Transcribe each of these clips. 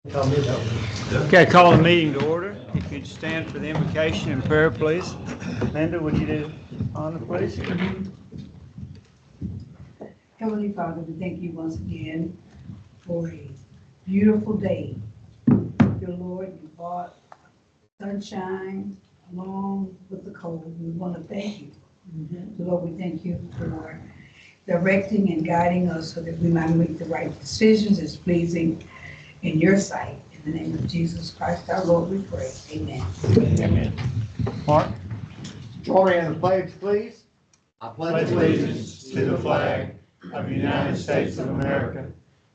Okay, call the meeting to order. If you'd stand for the invocation and prayer, please. Linda, would you do honor, please? Heavenly Father, we thank you once again for a beautiful day. Dear Lord, you brought sunshine along with the cold. We want to thank you. Lord, we thank you for directing and guiding us so that we might make the right decisions as pleasing in your sight. In the name of Jesus Christ, our Lord, we pray. Amen. Amen. Mark? Join me in the pledge, please. I Pledge allegiance to the flag of the United States of America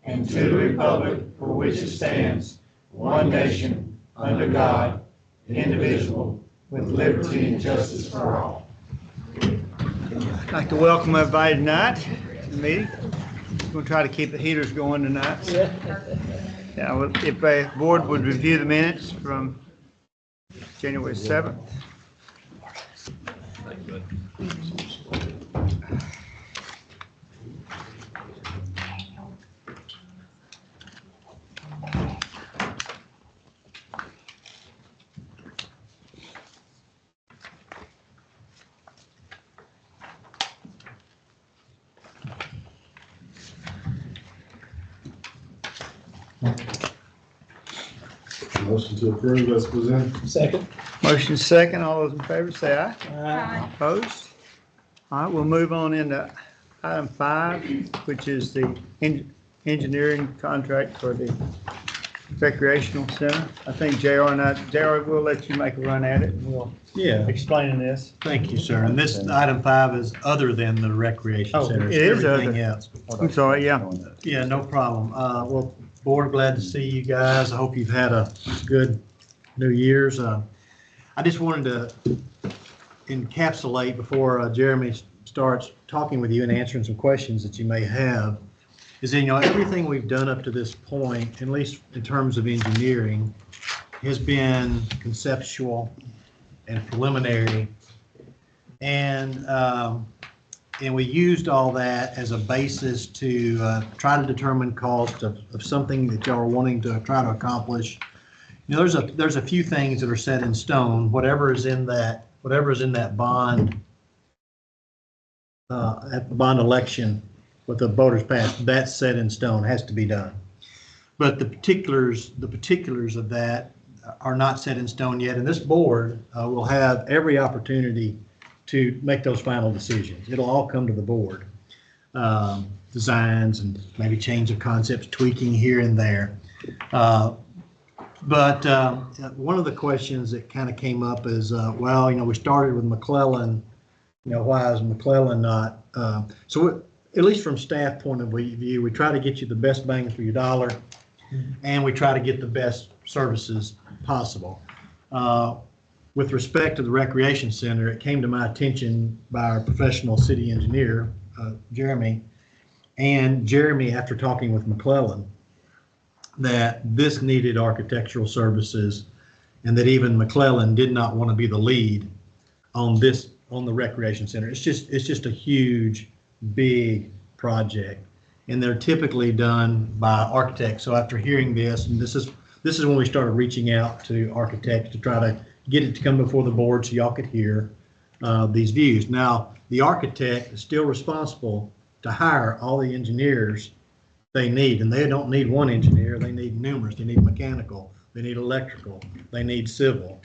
and to the republic for which it stands, one nation, under God, indivisible, with liberty and justice for all. I'd like to welcome everybody tonight to the meeting. We'll try to keep the heaters going tonight. Yeah, well, if the board would review the minutes from January 7th. Motion to approve as presented. Second. Motion second. All those in favor say aye. Aye. Opposed? All right, we'll move on into item 5, which is the engineering contract for the recreational center. I think JR we'll let you make a run at it and we'll explain this. Thank you, sir. And this item 5 is other than the recreation Oh, center. it It's is everything other. else. I'm sorry, yeah. Yeah, no problem. Well, board, glad to see you guys. I hope you've had a good New Year's. I just wanted to encapsulate before Jeremy starts talking with you and answering some questions that you may have, is that, everything we've done up to this point, at least in terms of engineering, has been conceptual and preliminary. And we used all that as a basis to try to determine cost of something that y'all are wanting to try to accomplish. There's a few things that are set in stone. Whatever is in that bond, at the bond election with the voters passed, that's set in stone, has to be done. But the particulars of that are not set in stone yet, and this board will have every opportunity to make those final decisions. It'll all come to the board. Designs and maybe change of concepts, tweaking here and there. But one of the questions that kind of came up is, we started with McClellan. Why is McClellan not? So at least from staff point of view, we try to get you the best bang for your dollar, and we try to get the best services possible. With respect to the recreation center, it came to my attention by our professional city engineer, Jeremy, after talking with McClellan, that this needed architectural services and that even McClellan did not want to be the lead on the recreation center. It's just a huge, big project, and they're typically done by architects. So after hearing this, and this is when we started reaching out to architects to try to get it to come before the board so y'all could hear these views. Now, the architect is still responsible to hire all the engineers they need, and they don't need one engineer, they need numerous. They need mechanical, they need electrical, they need civil,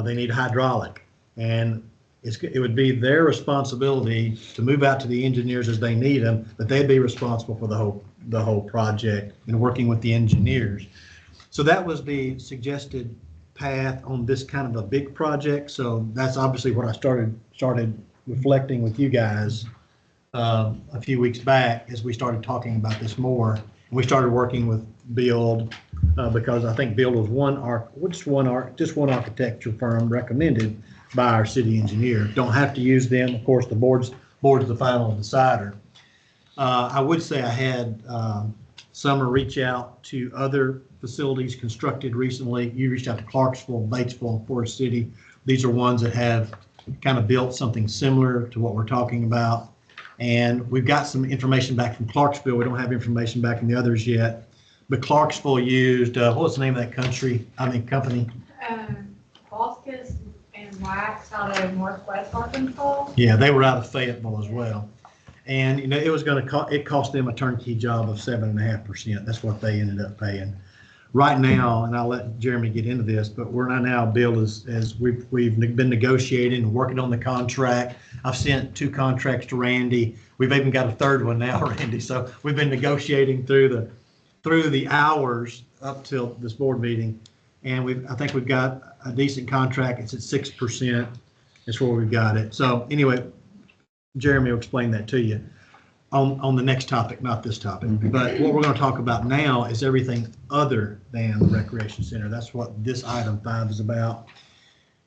they need hydraulic, and it would be their responsibility to move out to the engineers as they need them, but they'd be responsible for the whole project and working with the engineers. So that was the suggested path on this kind of a big project. So that's obviously what I started reflecting with you guys a few weeks back as we started talking about this more. And we started working with Build because I think Build was just one architecture firm recommended by our city engineer. Don't have to use them. Of course, the board's the final decider. I would say I had Summer reach out to other facilities constructed recently. You reached out to Clarksville, Batesville, and Forest City. These are ones that have kind of built something similar to what we're talking about. And we've got some information back from Clarksville. We don't have information back from the others yet. but Clarksville used, what was the name of that company? Boscus and Wax out of Northwest Arkansas. Yeah, they were out of Fayetteville as well. And, you know, it was going to it cost them a turnkey job of 7.5%. That's what they ended up paying. Right now, and I'll let Jeremy get into this, but we're not now billed as we've been negotiating and working on the contract. I've sent 2 contracts to Randy. We've even got a third one now, Randy. So we've been negotiating through the hours up till this board meeting. And I think we've got a decent contract. It's at 6%. That's where we've got it. So anyway, Jeremy will explain that to you on the next topic, not this topic. But what we're going to talk about now is everything other than the recreation center. That's what this item 5 is about.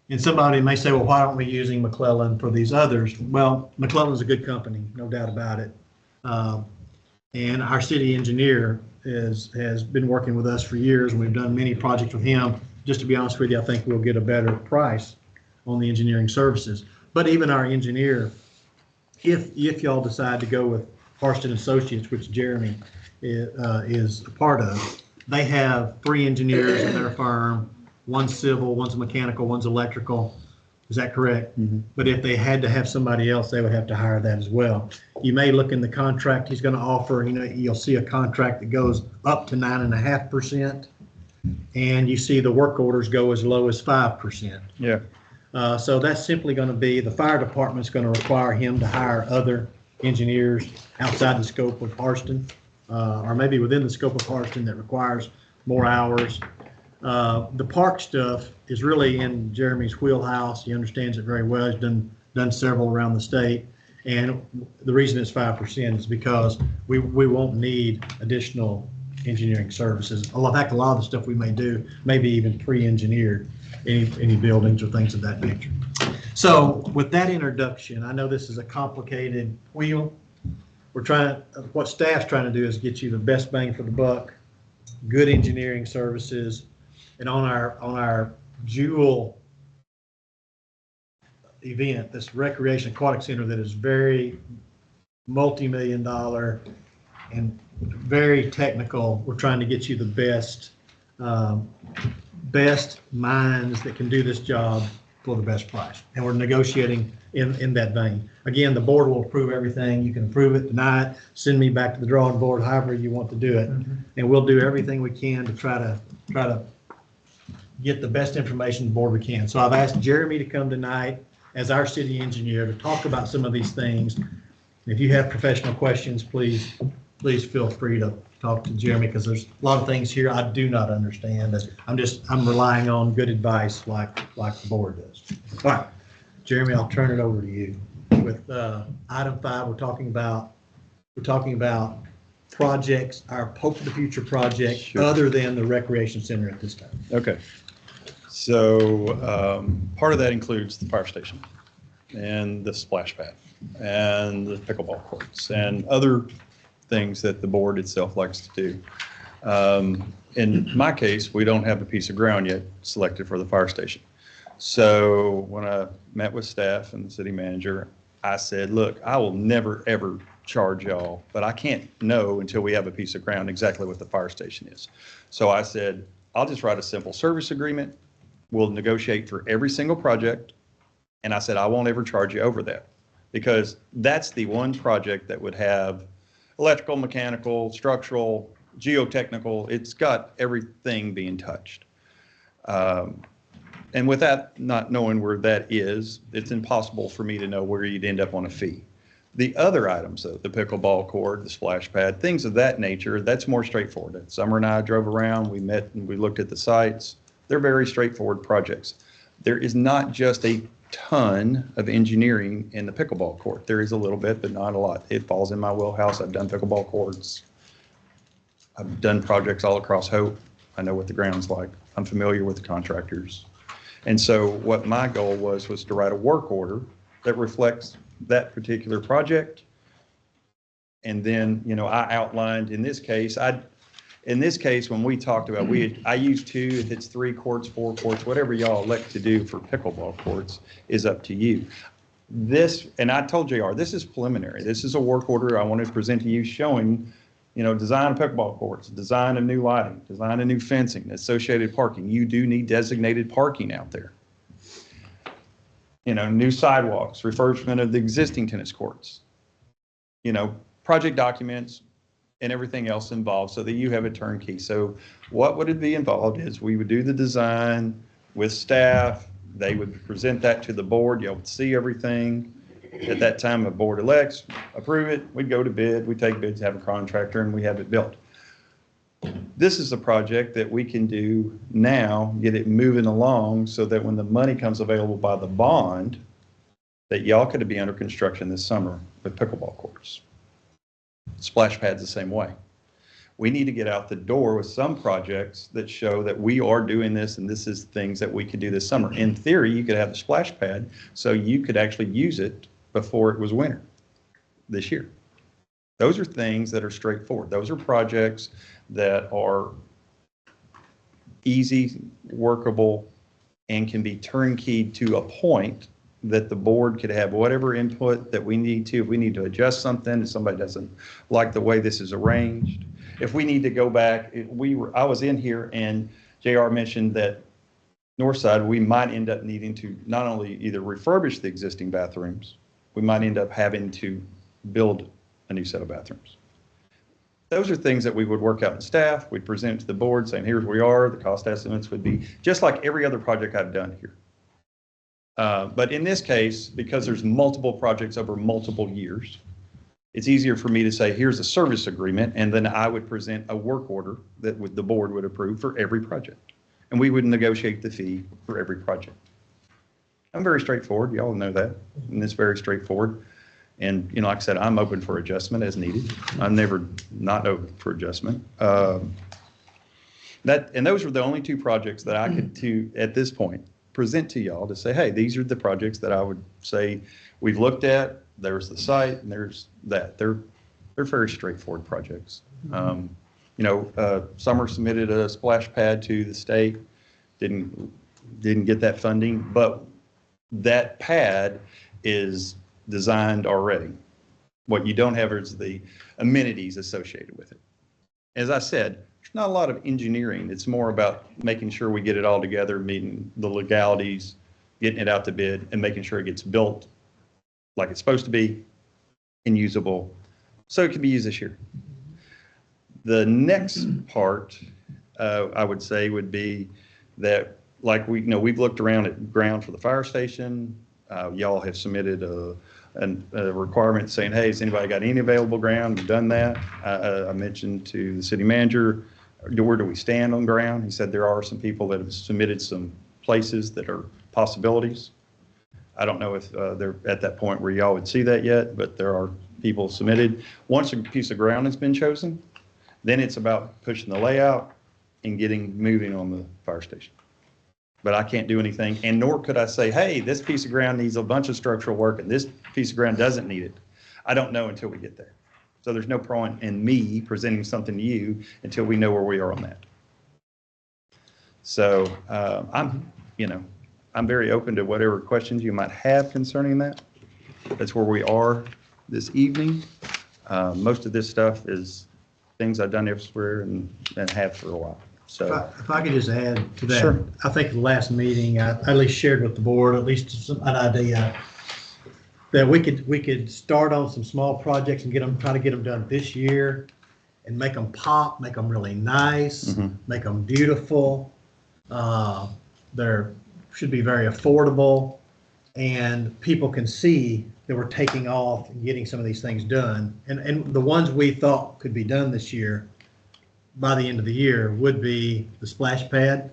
And somebody may say, well, why aren't we using McClellan for these others? Well, McClellan's a good company, no doubt about it. And our city engineer has been working with us for years, and we've done many projects with him. Just to be honest with you, I think we'll get a better price on the engineering services. But even our engineer, if y'all decide to go with Harston Associates, which Jeremy is a part of, they have 3 engineers in their firm. One's civil, one's mechanical, one's electrical. Is that correct? Mm-hmm. But if they had to have somebody else, they would have to hire that as well. You may look in the contract he's going to offer. You know, you'll see a contract that goes up to 9.5%, and you see the work orders go as low as 5%. Yeah. So that's simply going to be the fire department's going to require him to hire other engineers outside the scope of Harston, or maybe within the scope of Harston that requires more hours. The park stuff is really in Jeremy's wheelhouse. He understands it very well. He's done several around the state. And the reason it's 5% is because we won't need additional engineering services. In fact, a lot of the stuff we may do may be even pre-engineered, any buildings or things of that nature. So with that introduction, I know this is a complicated wheel. What staff's trying to do is get you the best bang for the buck, good engineering services, and on our jewel event, this recreation aquatic center that is very multi-million-dollar and very technical, we're trying to get you the best minds that can do this job for the best price. And we're negotiating in that vein. Again, the board will approve everything. You can approve it, deny it, send me back to the drawing board, however you want to do it. Mm-hmm. And we'll do everything we can to try to get the best information the board we can. So I've asked Jeremy to come tonight as our city engineer to talk about some of these things. If you have professional questions, please feel free to talk to Jeremy, because there's a lot of things here I do not understand. I'm relying on good advice like the board does. All right, Jeremy, I'll turn it over to you. With item 5, we're talking about projects, our Hope for the Future project, sure, other than the recreation center at this time. Okay. So part of that includes the fire station and the splash pad and the pickleball courts and other things that the board itself likes to do. In my case, we don't have a piece of ground yet selected for the fire station. So when I met with staff and the city manager, I said, look, I will never, ever charge y'all, but I can't know until we have a piece of ground exactly what the fire station is. So I said, I'll just write a simple service agreement. We'll negotiate for every single project. And I said, I won't ever charge you over that, because that's the one project that would have electrical, mechanical, structural, geotechnical. It's got everything being touched. And with that, not knowing where that is, it's impossible for me to know where you'd end up on a fee. The other items, though, the pickleball court, the splash pad, things of that nature, that's more straightforward. Summer and I drove around, we met and we looked at the sites. They're very straightforward projects. There is not just a ton of engineering in the pickleball court. There is a little bit, but not a lot. It falls in my wheelhouse. I've done pickleball courts. I've done projects all across Hope. I know what the ground's like. I'm familiar with the contractors. And so what my goal was to write a work order that reflects that particular project. And then, you know, I outlined in this case, when we talked about, I used 2, if it's 3 courts, 4 courts, whatever y'all elect to do for pickleball courts is up to you. This, and I told JR, this is preliminary. This is a work order I wanted to present to you showing Design of pickleball courts, design of new lighting, design of new fencing, associated parking. You do need designated parking out there. New sidewalks, refurbishment of the existing tennis courts. Project documents and everything else involved so that you have a turnkey. So what would it be involved is we would do the design with staff. They would present that to the board. Y'all would see everything. At that time, a board elects, approve it, we'd go to bid, we take bids, have a contractor, and we have it built. This is a project that we can do now, get it moving along so that when the money comes available by the bond, that y'all could be under construction this summer with pickleball courts. Splash pad's the same way. We need to get out the door with some projects that show that we are doing this and this is things that we could do this summer. In theory, you could have the splash pad so you could actually use it before it was winter this year. Those are things that are straightforward. Those are projects that are easy, workable, and can be turnkeyed to a point that the board could have whatever input that we need to. If we need to adjust something, if somebody doesn't like the way this is arranged, if we need to go back, I was in here and JR mentioned that Northside, we might end up needing to not only either refurbish the existing bathrooms, we might end up having to build a new set of bathrooms. Those are things that we would work out in staff. We'd present to the board saying, here's where we are. The cost estimates would be just like every other project I've done here. But in this case, because there's multiple projects over multiple years, it's easier for me to say, here's a service agreement, and then I would present a work order that the board would approve for every project. And we would negotiate the fee for every project. I'm very straightforward. Y'all know that. And it's very straightforward. And, like I said, I'm open for adjustment as needed. I'm never not open for adjustment. And those were the only two projects that I could, at this point, present to y'all to say, hey, these are the projects that I would say we've looked at. There's the site and there's that. They're very straightforward projects. Summer submitted a splash pad to the state, didn't get that funding, but that pad is designed already. What you don't have is the amenities associated with it. As I said, there's not a lot of engineering. It's more about making sure we get it all together, meeting the legalities, getting it out to bid, and making sure it gets built like it's supposed to be and usable so it can be used this year. The next part, I would say, would be that, like we've looked around at ground for the fire station. Y'all have submitted a requirement saying, hey, has anybody got any available ground? We've done that. I mentioned to the city manager, where do we stand on ground? He said there are some people that have submitted some places that are possibilities. I don't know if they're at that point where y'all would see that yet, but there are people submitted. Once a piece of ground has been chosen, then it's about pushing the layout and getting moving on the fire station. But I can't do anything, and nor could I say, hey, this piece of ground needs a bunch of structural work and this piece of ground doesn't need it. I don't know until we get there. So there's no point in me presenting something to you until we know where we are on that. So I'm very open to whatever questions you might have concerning that. That's where we are this evening. Most of this stuff is things I've done elsewhere and have for a while. So If I could just add to that, Sure. I think the last meeting, I at least shared with the board, at least an idea that we could start on some small projects and try to get them done this year and make them pop, make them really nice, make them beautiful. They're should be very affordable, and people can see that we're taking off and getting some of these things done. And the ones we thought could be done this year, by the end of the year, would be the splash pad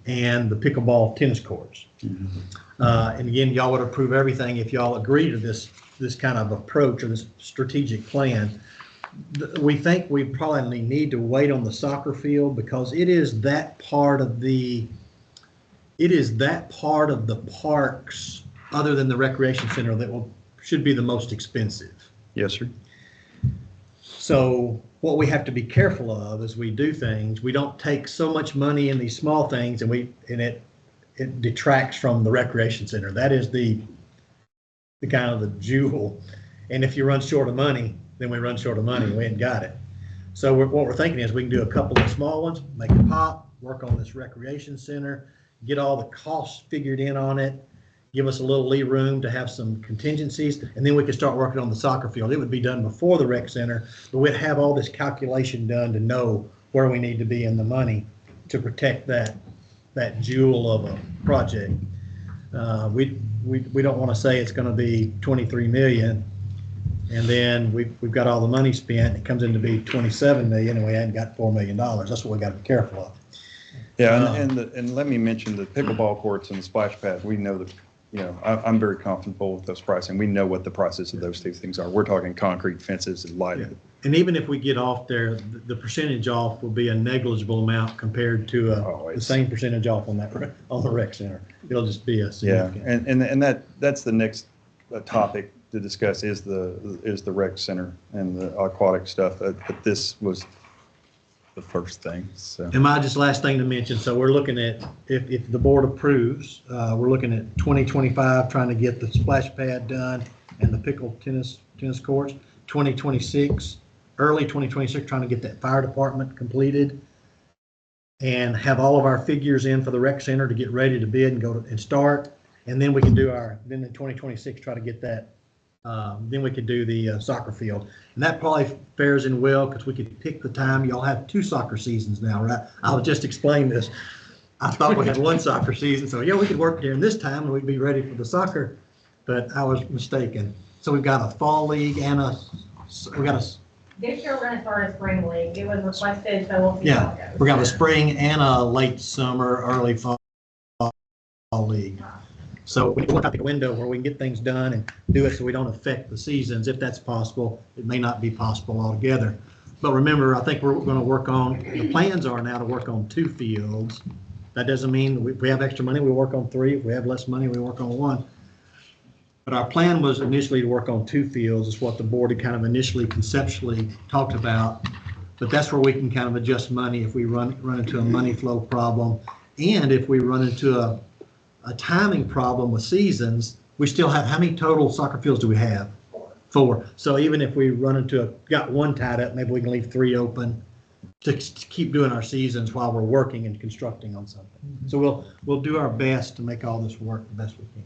and the pickleball tennis courts. And again, y'all would approve everything if y'all agree to this kind of approach or this strategic plan. We think we probably need to wait on the soccer field because it is that part of the parks other than the recreation center that should be the most expensive. yes, sir. So what we have to be careful of as we do things, we don't take so much money in these small things and it detracts from the recreation center. That is the kind of the jewel. And if you run short of money, then we run short of money. We ain't got it. So what we're thinking is we can do a couple of small ones, make it pop, work on this recreation center, get all the costs figured in on it, give us a little lee room to have some contingencies, and then we can start working on the soccer field. It would be done before the rec center, but we'd have all this calculation done to know where we need to be in the money to protect that jewel of a project. We don't want to say it's going to be 23 million, and then we've got all the money spent. It comes in to be 27 million, and we hadn't got $4 million. That's what we got to be careful of. Yeah, and let me mention the pickleball courts and the splash pad. We know that, I'm very comfortable with those pricing. We know what the prices of those two things are. We're talking concrete fences and lighting. And even if we get off there, the percentage off will be a negligible amount compared to the same percentage off on the rec center. It'll just be a significant. And that's the next topic to discuss is the rec center and the aquatic stuff. But this was the first thing. So. And my just last thing to mention, so we're looking at, if the board approves, we're looking at 2025, trying to get the splash pad done and the pickle tennis courts. 2026, early 2026, trying to get that fire department completed and have all of our figures in for the rec center to get ready to bid and go and start. And then we can do then in 2026, try to get that. Then we could do the soccer field. And that probably fares in well because we could pick the time. Y'all have 2 soccer seasons now, right? I was just explaining this. I thought we had 1 soccer season. So yeah, we could work during this time and we'd be ready for the soccer, but I was mistaken. So we've got a fall league and This year we're gonna start a spring league. It was requested, so we'll see how it goes. we got a spring and a late summer, early fall league. So we want to pick a window where we can get things done and do it so we don't affect the seasons. If that's possible, it may not be possible altogether. But remember, I think we're going to work on, the plans are now to work on 2 fields. That doesn't mean if we have extra money, we work on 3. If we have less money, we work on 1. But our plan was initially to work on 2 fields, is what the board had kind of initially conceptually talked about. But that's where we can kind of adjust money if we run into a money flow problem. And if we run into a timing problem with seasons, we still have, how many total soccer fields do we have? 4. So even if we run into got 1 tied up, maybe we can leave 3 open to keep doing our seasons while we're working and constructing on something. Mm-hmm. So we'll do our best to make all this work the best we can.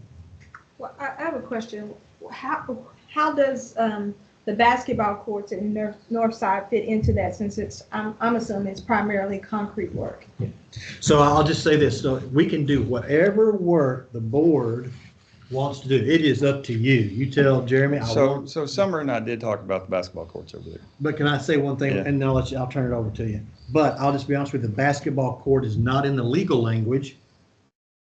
Well, I have a question. How does the basketball courts in North Side fit into that, since I'm assuming it's primarily concrete work? So I'll just say this, so we can do whatever work the board wants to do. It is up to you. You tell Jeremy. So Summer and I did talk about the basketball courts over there. But can I say one thing, and then I'll turn it over to you. But I'll just be honest with you, the basketball court is not in the legal language.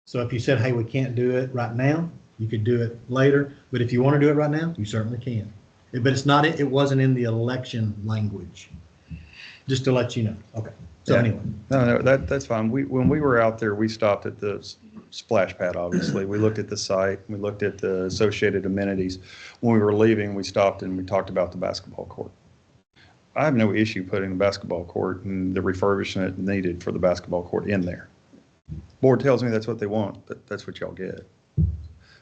So if you said, hey, we can't do it right now, you could do it later. But if you want to do it right now, you certainly can. But it's not, it wasn't in the election language, just to let you know. Okay. So anyway. No, that's fine. When we were out there, we stopped at the splash pad, obviously. We looked at the site. We looked at the associated amenities. When we were leaving, we stopped and we talked about the basketball court. I have no issue putting the basketball court and the refurbishment needed for the basketball court in there. Board tells me that's what they want, but that's what y'all get.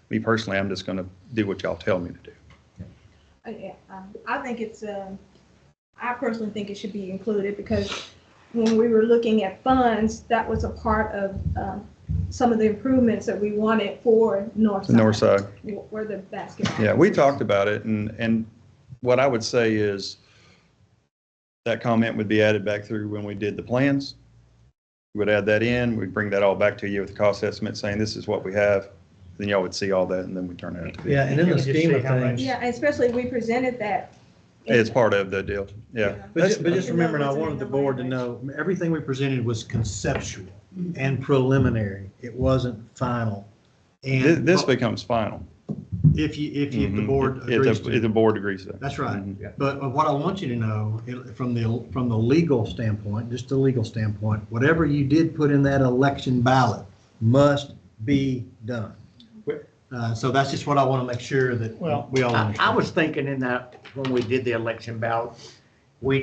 Me personally, I'm just going to do what y'all tell me to do. Yeah, I think it's, I personally think it should be included, because when we were looking at funds, that was a part of some of the improvements that we wanted for North Side. Where the basketball. Yeah, we talked about it, and what I would say is that comment would be added back through when we did the plans. We would add that in, we'd bring that all back to you with the cost estimate saying this is what we have. Then y'all would see all that, and then we turn it out to be. Yeah, and in the scheme of things. Yeah, especially we presented that. It's part of the deal, yeah. But just remember, I wanted the board to know, everything we presented was conceptual and preliminary. It wasn't final. And This becomes final. If the board agrees to. If the board agrees to that. That's right. But what I want you to know, from the legal standpoint, just the legal standpoint, whatever you did put in that election ballot must be done. So that's just what I want to make sure that we all understand. I was thinking in that when we did the election ballot, we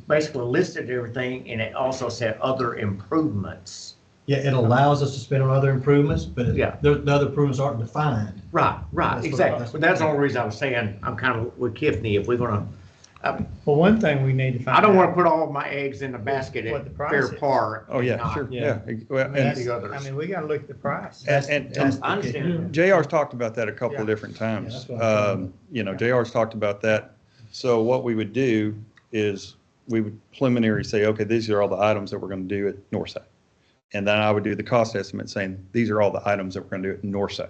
basically listed everything, and it also said other improvements. Yeah, it allows us to spend on other improvements, but Yeah. the other improvements aren't defined. Right, That's exactly. what- But that's the only reason I was saying, I'm kind of with Tiffany, if we're gonna Well, one thing we need to find I don't want out- to put all my eggs in the basket What the at price Fair is. Park. Oh, and yeah, not- sure, Yeah. yeah. Well, I mean, and- that's- the others. I mean, we gotta look at the price. I understand. JR's talked about that a couple of Yeah. different Yeah, times. that's what I'm talking about. You know, JR's talked about that. So what we would do is we would preliminary say, okay, these are all the items that we're going to do at Northside. And then I would do the cost estimate saying, these are all the items that we're going to do at Northside.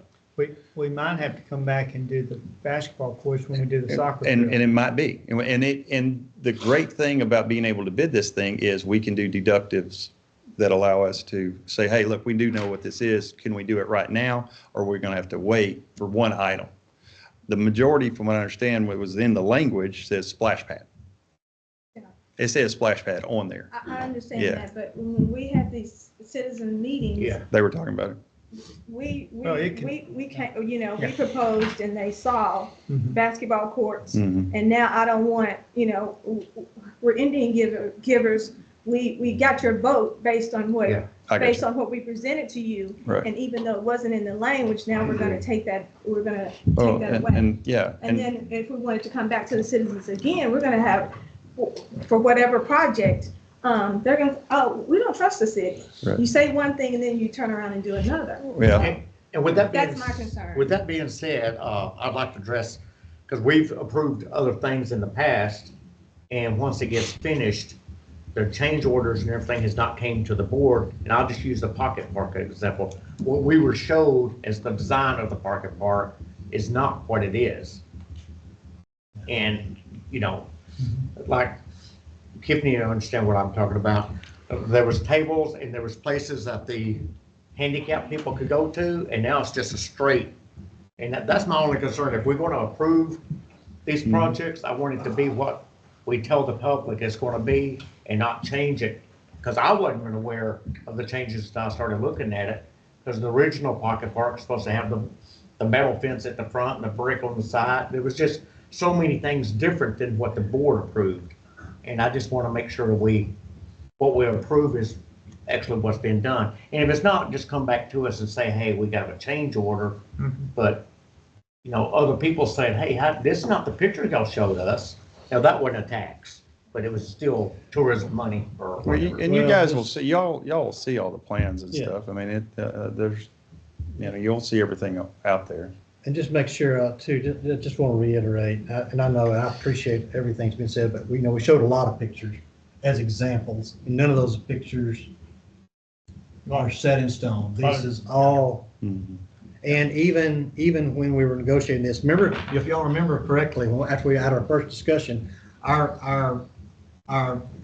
We might have to come back and do the basketball course when we do the soccer And field. it might be. And the great thing about being able to bid this thing is we can do deductives that allow us to say, hey, look, we do know what this is. Can we do it right now? Or are we going to have to wait for one item? The majority, from what I understand, what was in the language says splash pad. Yeah. It says splash pad on there. I understand Yeah. that, but when we have these citizen meetings, Yeah. They were talking about it. Well, it can- we can't, you know, we Yeah. proposed and they saw Mhm. basketball courts. Mhm. And now I don't want, you know, we're Indian givers. We got your vote based on what, Yeah, I got based you. on what we presented to you. Right. And even though it wasn't in the language, now we're gonna take that, we're gonna Oh, take that and, away. and yeah, And and then if we wanted to come back to the citizens again, we're gonna have, for whatever project, they're gonna, oh, we don't trust the city. Right. You say one thing and then you turn around and do another. yeah, And with that being. That's my concern. With that being said, I'd like to address, because we've approved other things in the past, and once it gets finished, the change orders and everything has not came to the board, and I'll just use the pocket park example. What we were showed as the design of the pocket park is not what it is. And, you know, like, Tiffany, you understand what I'm talking about. There was tables and there was places that the handicapped people could go to, and now it's just a straight. And that's my only concern. If we're going to approve these projects, I want it to be what we tell the public it's going to be and not change it. Because I wasn't even aware of the changes until I started looking at it. Because the original pocket park was supposed to have the metal fence at the front and the brick on the side. There was just so many things different than what the board approved. And I just want to make sure what we approve is actually what's been done. And if it's not, just come back to us and say, hey, we got a change order. Mhm. But, you know, other people said, hey, this is not the picture y'all showed us. Now, that wasn't a tax, but it was still tourism money or well, you, whatever. and you Well, guys will see, y'all will see all the plans and Yeah. stuff. I mean, there's, you know, you'll see everything out there. And just make sure, too, just want to reiterate, and I know, I appreciate everything's been said, but we know we showed a lot of pictures as examples. And none of those pictures are set in stone. This is all, Mhm. and even when we were negotiating this, remember, if y'all remember correctly, after we had our first discussion, our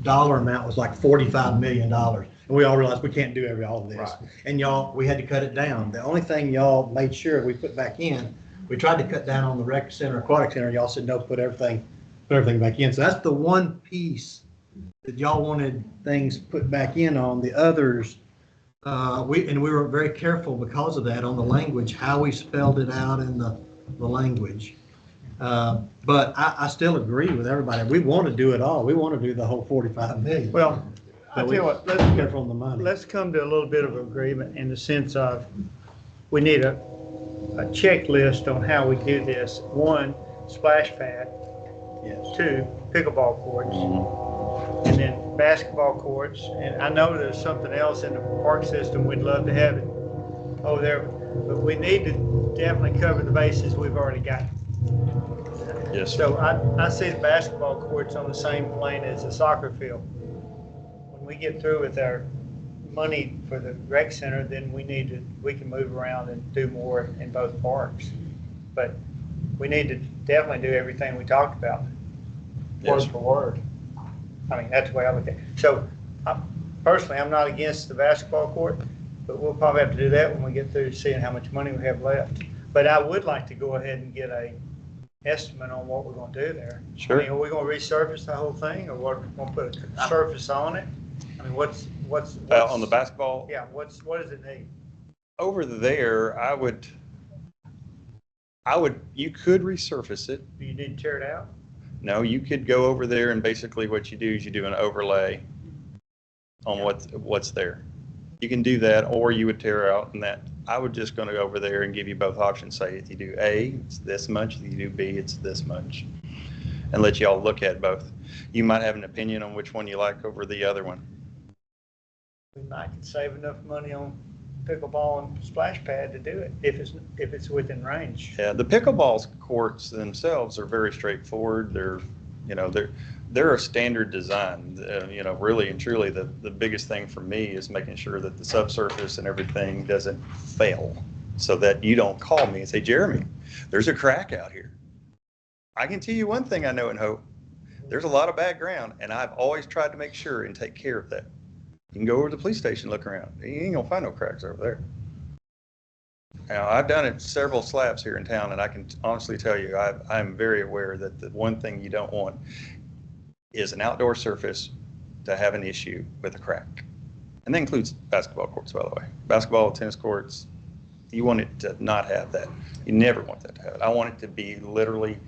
dollar amount was like $45 million. And we all realized we can't do all of this. Right. And y'all, we had to cut it down. The only thing y'all made sure we put back in, we tried to cut down on the rec center, aquatic center, y'all said, no, put everything back in. So that's the one piece that y'all wanted things put back in on. The others, we were very careful because of that on the language, how we spelled it out in the language. But I still agree with everybody. We want to do it all. We want to do the whole 45 million. Well, I But tell you what, be careful on the money. let's come to a little bit of agreement in the sense of, we need a checklist on how we do this. One, splash pad. Yes. Two, pickleball courts. And then basketball courts. And I know there's something else in the park system we'd love to have it over there. But we need to definitely cover the bases we've already got. Yes, sir. So I see the basketball courts on the same plane as the soccer field. When we get through with our money for the rec center, then we can move around and do more in both parks. But we need to definitely do everything we talked about, word Yes. for word. I mean, that's the way I look at it. So personally, I'm not against the basketball court, but we'll probably have to do that when we get through seeing how much money we have left. But I would like to go ahead and get a estimate on what we're gonna do there. Sure. I mean, are we gonna resurface the whole thing, or what, gonna put a surface on it? I mean, what's On the basketball, Yeah, what does it need? over there, I would, you could resurface it. Do you need to tear it out? No, you could go over there and basically what you do is you do an overlay on what's there. You can do that, or you would tear out, and that, I would just gonna go over there and give you both options. Say, if you do A, it's this much, if you do B, it's this much. and let y'all look at both. You might have an opinion on which one you like over the other one. We might can save enough money on pickleball and splash pad to do it if it's within range. Yeah, the pickleball courts themselves are very straightforward. They're a standard design. Really and truly, the biggest thing for me is making sure that the subsurface and everything doesn't fail, so that you don't call me and say, Jeremy, there's a crack out here. I can tell you one thing I know and hope. There's a lot of bad ground, and I've always tried to make sure and take care of that. You can go over to the police station, look around. You ain't gonna find no cracks over there. Now, I've done it several slabs here in town, and I can honestly tell you, I'm very aware that the one thing you don't want is an outdoor surface to have an issue with a crack. And that includes basketball courts, by the way. Basketball, tennis courts, you want it to not have that. You never want that to have it. I want it to be literally,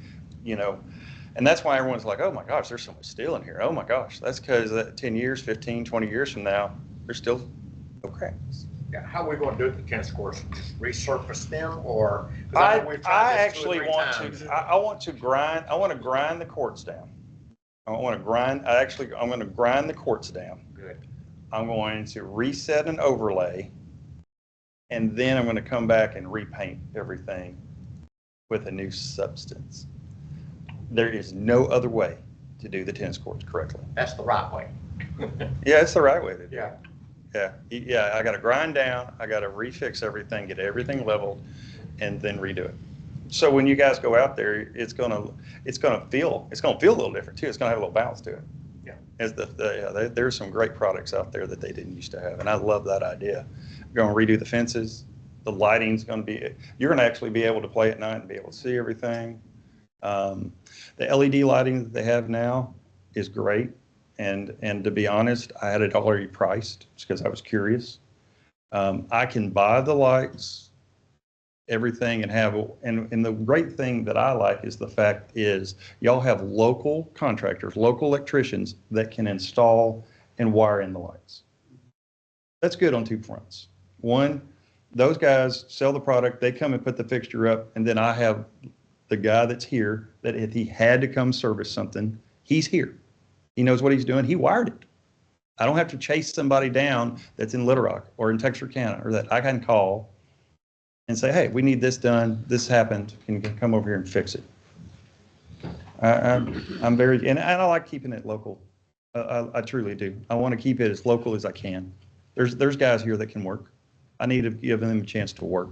and that's why everyone's like, oh my gosh, there's so much steel in here. Oh my gosh, that's because 10 years, 15, 20 years from now, there's still no cracks. Yeah, how are we going to do it, the tennis courts? Just resurface them, or? 'Cause I know we've tried this 2 or actually 3 want times. to, I want to grind the courts down. I'm going to grind the courts down. Good. I'm going to reset an overlay, and then I'm going to come back and repaint everything with a new substance. There is no other way to do the tennis courts correctly. That's the right way. Yeah, it's the right way to do it. Yeah. Yeah, I got to grind down, I got to refix everything, get everything leveled, and then redo it. So when you guys go out there, it's gonna feel a little different too. It's gonna have a little bounce to it. Yeah. There's some great products out there that they didn't used to have, and I love that idea. We're gonna redo the fences. The lighting's gonna be. You're gonna actually be able to play at night and be able to see everything. The LED lighting that they have now is great, and to be honest, I had it already priced just because I was curious. I can buy the lights, everything, and the great thing that I like is the fact is y'all have local contractors, local electricians that can install and wire in the lights. That's good on 2 fronts. One, those guys sell the product, they come and put the fixture up, and then I have the guy that's here that if he had to come service something, he's here. He knows what he's doing. He wired it. I don't have to chase somebody down that's in Little Rock or in Texarkana, or that I can call and say, hey, we need this done. This happened. Can you come over here and fix it? I'm very, and I like keeping it local. I truly do. I want to keep it as local as I can. There's guys here that can work. I need to give them a chance to work.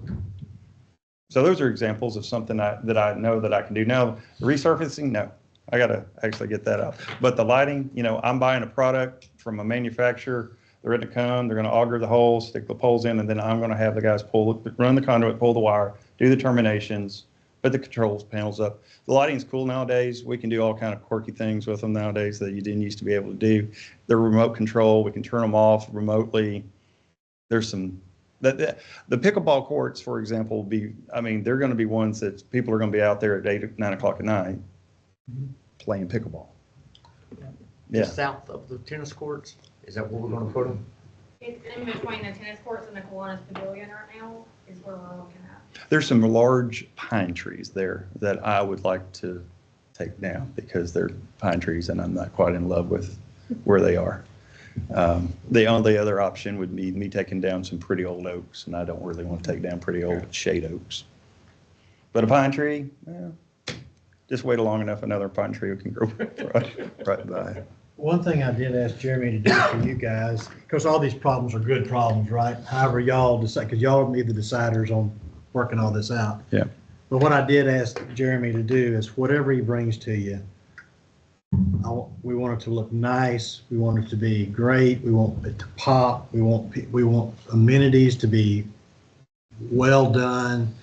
So those are examples of something that I know that I can do. Now, resurfacing, no. I got to actually get that out. But the lighting, I'm buying a product from a manufacturer. They're going to come, they're going to auger the holes, stick the poles in, and then I'm going to have the guys run the conduit, pull the wire, do the terminations, put the controls panels up. The lighting's cool nowadays. We can do all kind of quirky things with them nowadays that you didn't used to be able to do. They're remote control. We can turn them off remotely. There's some, the pickleball courts, for example, will be, they're going to be ones that people are going to be out there at 8, 9 o'clock at night playing pickleball. Yeah. South of the tennis courts, is that where we're going to put them? It's in between the tennis courts and the Kiwanis Pavilion right now is where we're looking at. There's some large pine trees there that I would like to take down because they're pine trees and I'm not quite in love with where they are. The only other option would be me taking down some pretty old oaks, and I don't really want to take down pretty old shade oaks. But a pine tree, just wait long enough, another pine tree can grow right by. One thing I did ask Jeremy to do for you guys, because all these problems are good problems, right? However y'all decide, because y'all need the deciders on working all this out. Yeah. But what I did ask Jeremy to do is whatever he brings to you, we want it to look nice. We want it to be great. We want it to pop. We want amenities to be well done.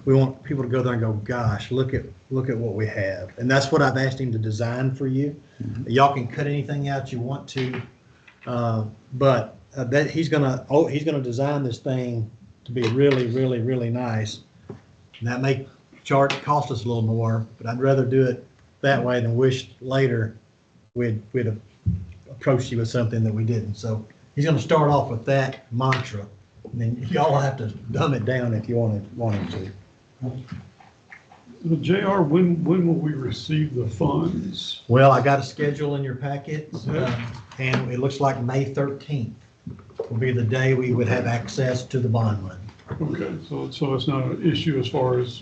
We want people to go there and go, gosh, look at what we have. And that's what I've asked him to design for you. Mm-hmm. Y'all can cut anything out you want to, but that he's gonna design this thing to be really, really, really nice. And that may cost us a little more, but I'd rather do it that way than wish later we'd have approached you with something that we didn't. So he's gonna start off with that mantra, and then y'all have to dumb it down if you want him to. JR, when will we receive the funds? Well, I got a schedule in your packet, and it looks like May 13th will be the day we would have access to the bond money. Okay, so it's not an issue as far as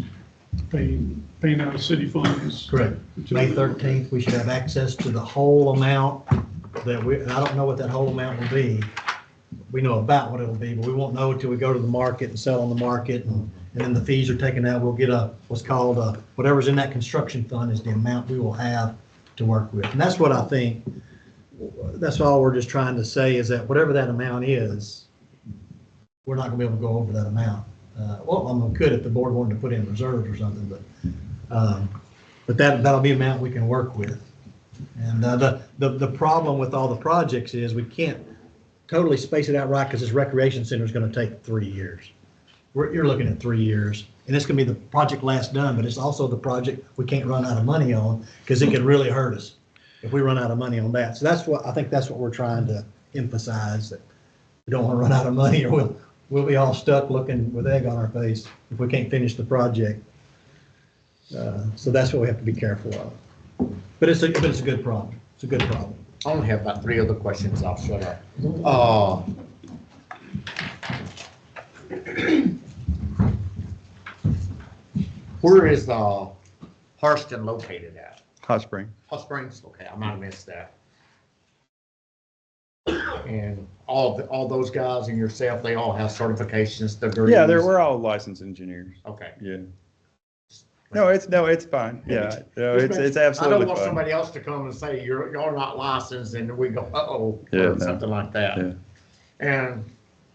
paying out of city funds? Correct. May 13th, we should have access to the whole amount that and I don't know what that whole amount will be. We know about what it'll be, but we won't know until we go to the market and sell on the market, and then the fees are taken out. We'll get what's called whatever's in that construction fund is the amount we will have to work with. And that's what I think, that's all we're just trying to say, is that whatever that amount is, we're not gonna be able to go over that amount. Well, I could if the board wanted to put in reserves or something, but that'll be an amount we can work with. And the problem with all the projects is we can't totally space it out right, because this recreation center is going to take 3 years. You're looking at 3 years, and it's going to be the project last done, but it's also the project we can't run out of money on, because it could really hurt us if we run out of money on that. So I think that's what we're trying to emphasize, that we don't want to run out of money, or we'll be all stuck looking with egg on our face if we can't finish the project. So that's what we have to be careful of. But it's a good problem. It's a good problem. I only have about 3 other questions. I'll shut up. Where is Harston located at? Hot Spring. Hot Springs? Okay, I might have missed that. And all those guys and yourself, they all have certifications, degrees? Yeah, we're all licensed engineers. Okay. Yeah. No, it's fine. Yeah, no, it's I absolutely don't want fine. somebody else to come and say, you're not licensed, and we go, uh-oh, Yeah, or no. something like that. Yeah. And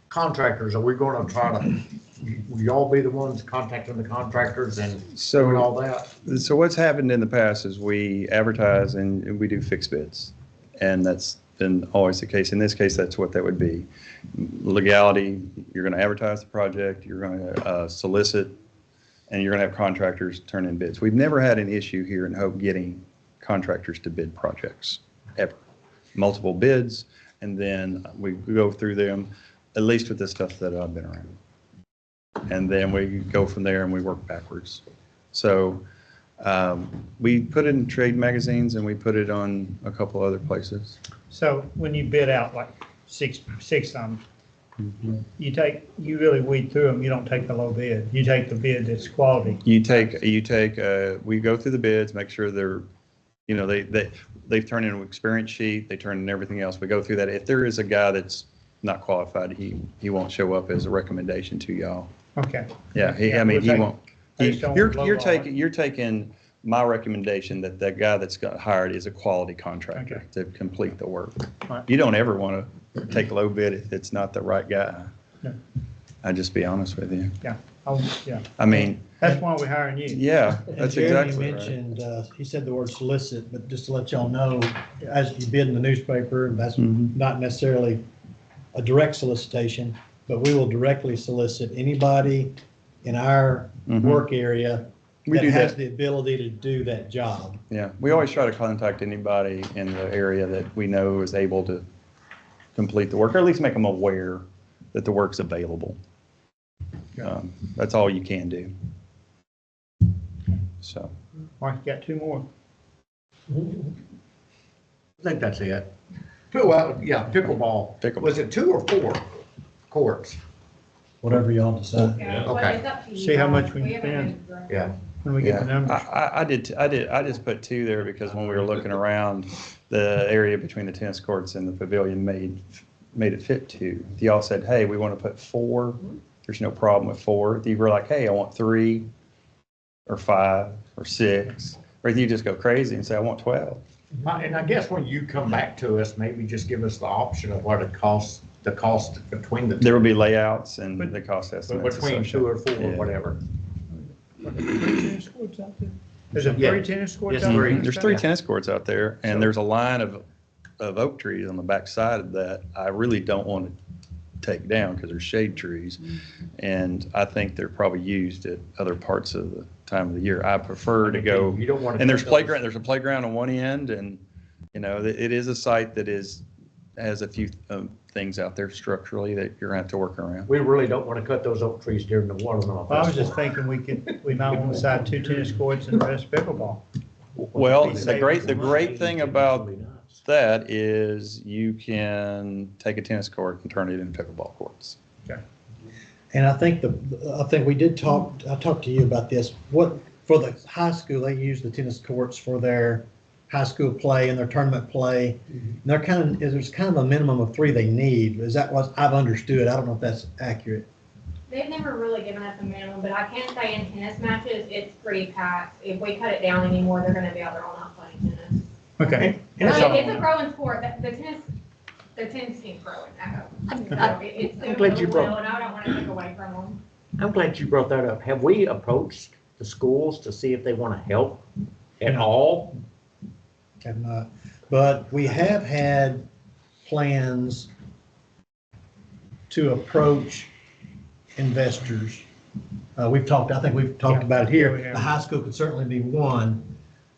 contractors, are we gonna try to, will y'all be the ones contacting the contractors and doing all that? So what's happened in the past is we advertise and we do fixed bids. And that's been always the case. In this case, that's what that would be. Legality, you're going to advertise the project, you're going to solicit, and you're going to have contractors turn in bids. We've never had an issue here in Hope getting contractors to bid projects, ever. Multiple bids, and then we go through them, at least with the stuff that I've been around. And then we go from there and we work backwards. So we put it in trade magazines and we put it on a couple other places. So when you bid out like six of them, you really weed through them. You don't take the low bid. You take the bid that's quality. We go through the bids, make sure they're, they've turned in an experience sheet, they turn in everything else. We go through that. If there is a guy that's not qualified, he won't show up as a recommendation to y'all. Okay. Yeah, he won't. You're taking my recommendation that guy that's got hired is a quality contractor to complete the work. Right. You don't ever want to take low bid if it's not the right guy. Yeah. I'll just be honest with you. Yeah. Yeah. I mean, that's why we're hiring you. Yeah, And that's Jeremy exactly right. mentioned, he said the word solicit, but just to let y'all know, as you bid in the newspaper, and that's not necessarily a direct solicitation, but we will directly solicit anybody in our work area that has the ability to do that job. Yeah, we always try to contact anybody in the area that we know is able to complete the work, or at least make them aware that the work's available. That's all you can do. So. Mark, you got 2 more. I think that's it. Well, yeah, pickleball. Was it 2 or 4 courts? Whatever y'all decide. Okay. See how much we can spend. Yeah. When we get the numbers. I just put 2 there because when we were looking around, the area between the tennis courts and the pavilion made it fit 2. Y'all said, hey, we want to put 4. There's no problem with 4. You were like, hey, I want 3 or 5 or 6. Or you just go crazy and say, I want 12. And I guess when you come back to us, maybe just give us the option of what it costs, the cost between the 2. There will be layouts and the cost estimates. Between 2 or 4 or whatever. Tennis courts out there? There's 3 tennis courts out there? There's 3 tennis courts out there, and there's a line of oak trees on the back side of that I really don't want to take down because they're shade trees. And I think they're probably used at other parts of the time of the year. I prefer to go, You don't want to. and there's a playground on one end, and it is a site that is has a few things out there structurally that you're gonna have to work around. We really don't want to cut those oak trees during the watermelon Well, I was just festival. thinking we might want to decide 2 tennis courts and the rest pickleball. Well, Be the safe great, with the the great money. thing about that is you can take a tennis court and turn it into pickleball courts. And I think we did talk, I talked to you about this. What, for the high school, they use the tennis courts for their high school play and their tournament play. And they're there's kind of a minimum of 3 they need. Is that what I've understood? I don't know if that's accurate. They've never really given us a minimum, but I can say in tennis matches, it's pretty packed. If we cut it down anymore, they're gonna be out there all night playing tennis. Okay. And I it's mean, it's all- a growing sport. The tennis team's growing at home. So it's I'm doing glad you really brought- well, and I don't wanna take away from them. I'm glad you brought that up. Have we approached the schools to see if they want to help at No. all? Have not. But we have had plans to approach investors. I think we've talked Yeah. about it Yeah, we here. have. The high school could certainly be one.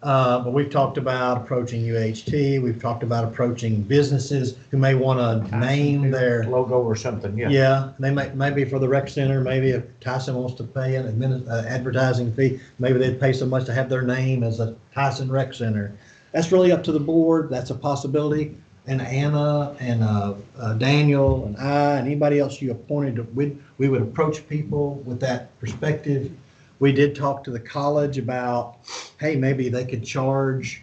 But we've talked about approaching UHT. We've talked about approaching businesses who may want to name their, Logo or something, yeah. yeah, they maybe for the rec center, maybe if Tyson wants to pay an advertising fee, maybe they'd pay so much to have their name as a Tyson Rec Center. That's really up to the board. That's a possibility. And Anna and Daniel and I and anybody else you appointed, we would approach people with that perspective. We did talk to the college about, hey, maybe they could charge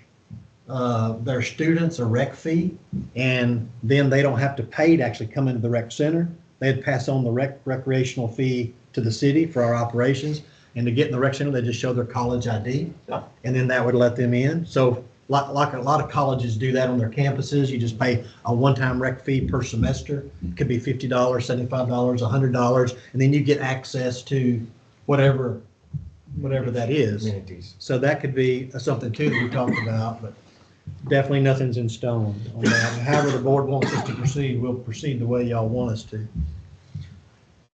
their students a rec fee, and then they don't have to pay to actually come into the rec center. They'd pass on the recreational fee to the city for our operations, and to get in the rec center, they just show their college ID, and then that would let them in. So like a lot of colleges do that on their campuses, you just pay a one-time rec fee per semester. It could be $50, $75, $100, and then you get access to whatever that is. Amenities. So that could be something too that we talked about, but definitely nothing's in stone on that. However the board wants us to proceed, we'll proceed the way y'all want us to.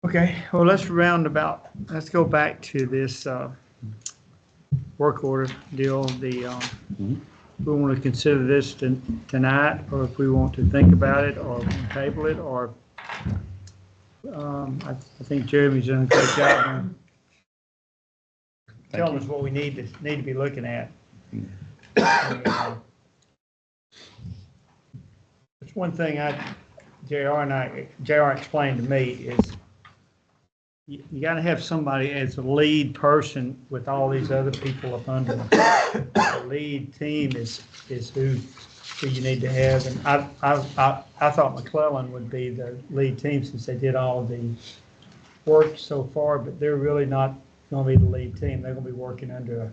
Okay, well, let's go back to this work order deal. We want to consider this tonight, or if we want to think about it, or table it, or I think Jeremy's done a great job on telling us what we need to be looking at. There's one thing JR explained to me is you got to have somebody as a lead person with all these other people up under them. The lead team is who you need to have, and I thought McClellan would be the lead team since they did all the work so far, but they're really not going to be the lead team. They're going to be working under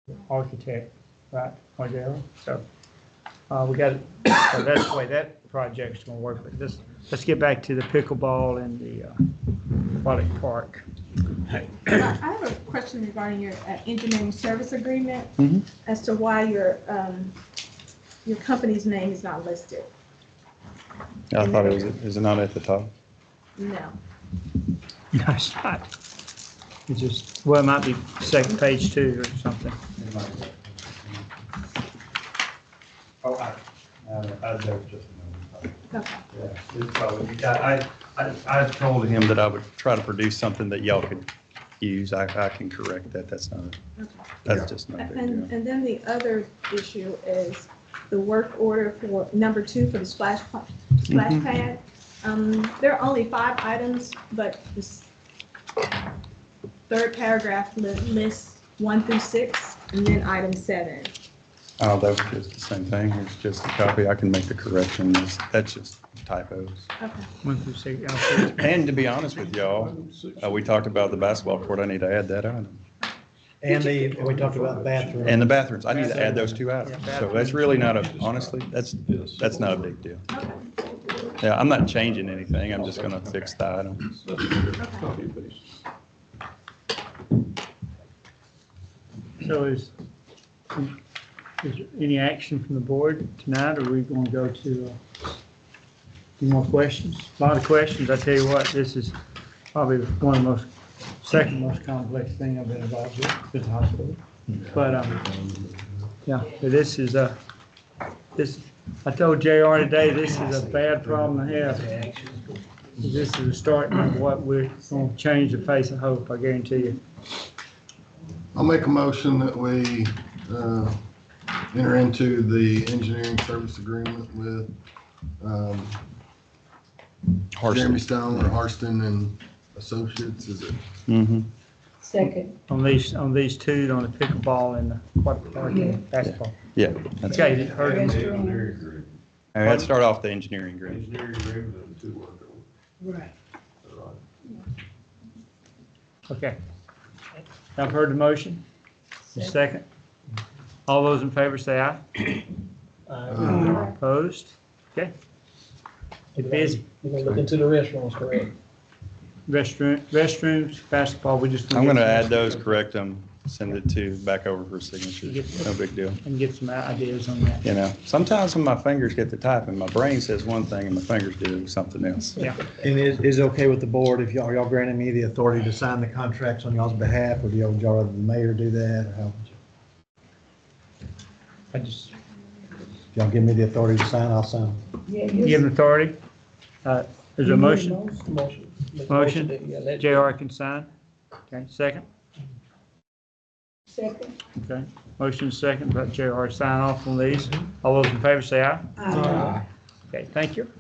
an architect, right, Margella? So so that's the way that project's going to work. But let's get back to the pickleball and the aquatic park. I have a question regarding your engineering service agreement Mhm. as to why your company's name is not listed. I thought is it not at the top? No. No, it's not. It's just, well, it might be second page 2 or something. Oh, I just a moment. Okay. Yeah, it's probably, I told him that I would try to produce something that y'all could use. I can correct that. That's just not a big deal. And then the other issue is the work order for number 2 for the splash pad. There are only 5 items, but this third paragraph lists 1 through 6, and then item 7. Oh, that was just the same thing. It's just a copy. I can make the corrections. That's just typos. Okay. 1 through 6. Okay. And to be honest with y'all, we talked about the basketball court. I need to add that item. And we talked about the bathroom. And the bathrooms. I need to add those 2 items. So that's really not honestly, that's not a big deal. Yeah, I'm not changing anything. I'm just going to fix the items. Copy and paste. So is there any action from the board tonight, or are we going to go to any more questions? A lot of questions. I tell you what, this is probably one of the second most complex thing I've been involved with at the hospital. But, yeah, so this is I told JR today, this is a bad problem to have. This is the starting of what we're going to change the face of Hope, I guarantee you. I'll make a motion that we enter into the engineering service agreement with Jeremy Harston. Stone or Harston and Associates, is it? Mhm. Second. On these two, on the pickleball and the aquatic park and basketball. Yeah. That's Okay, you heard me. Engineering agreement. All right, let's start off the engineering agreement. Engineering agreement and the two work over. Right. Okay. I've heard the motion. Second. All those in favor say aye. Opposed? Okay. Get busy. You're gonna look into the restrooms, correct? Restrooms, basketball, we just. I'm going to add those, correct them, send it to, back over for signature. No big deal. And get some ideas on that. You know, sometimes when my fingers get to typing, my brain says one thing and my fingers do something else. Yeah. And is it okay with the board if y'all granted me the authority to sign the contracts on y'all's behalf, or do y'all rather the mayor do that, or how would you? I just If y'all give me the authority to sign, I'll sign. Yeah, give them authority. Is there a motion? Motion. Make a Motion. that- yeah, let- JR can sign. Okay, second. Second. Okay, motion second, but JR sign off on these. All those in favor say aye. Aye. Okay, thank you.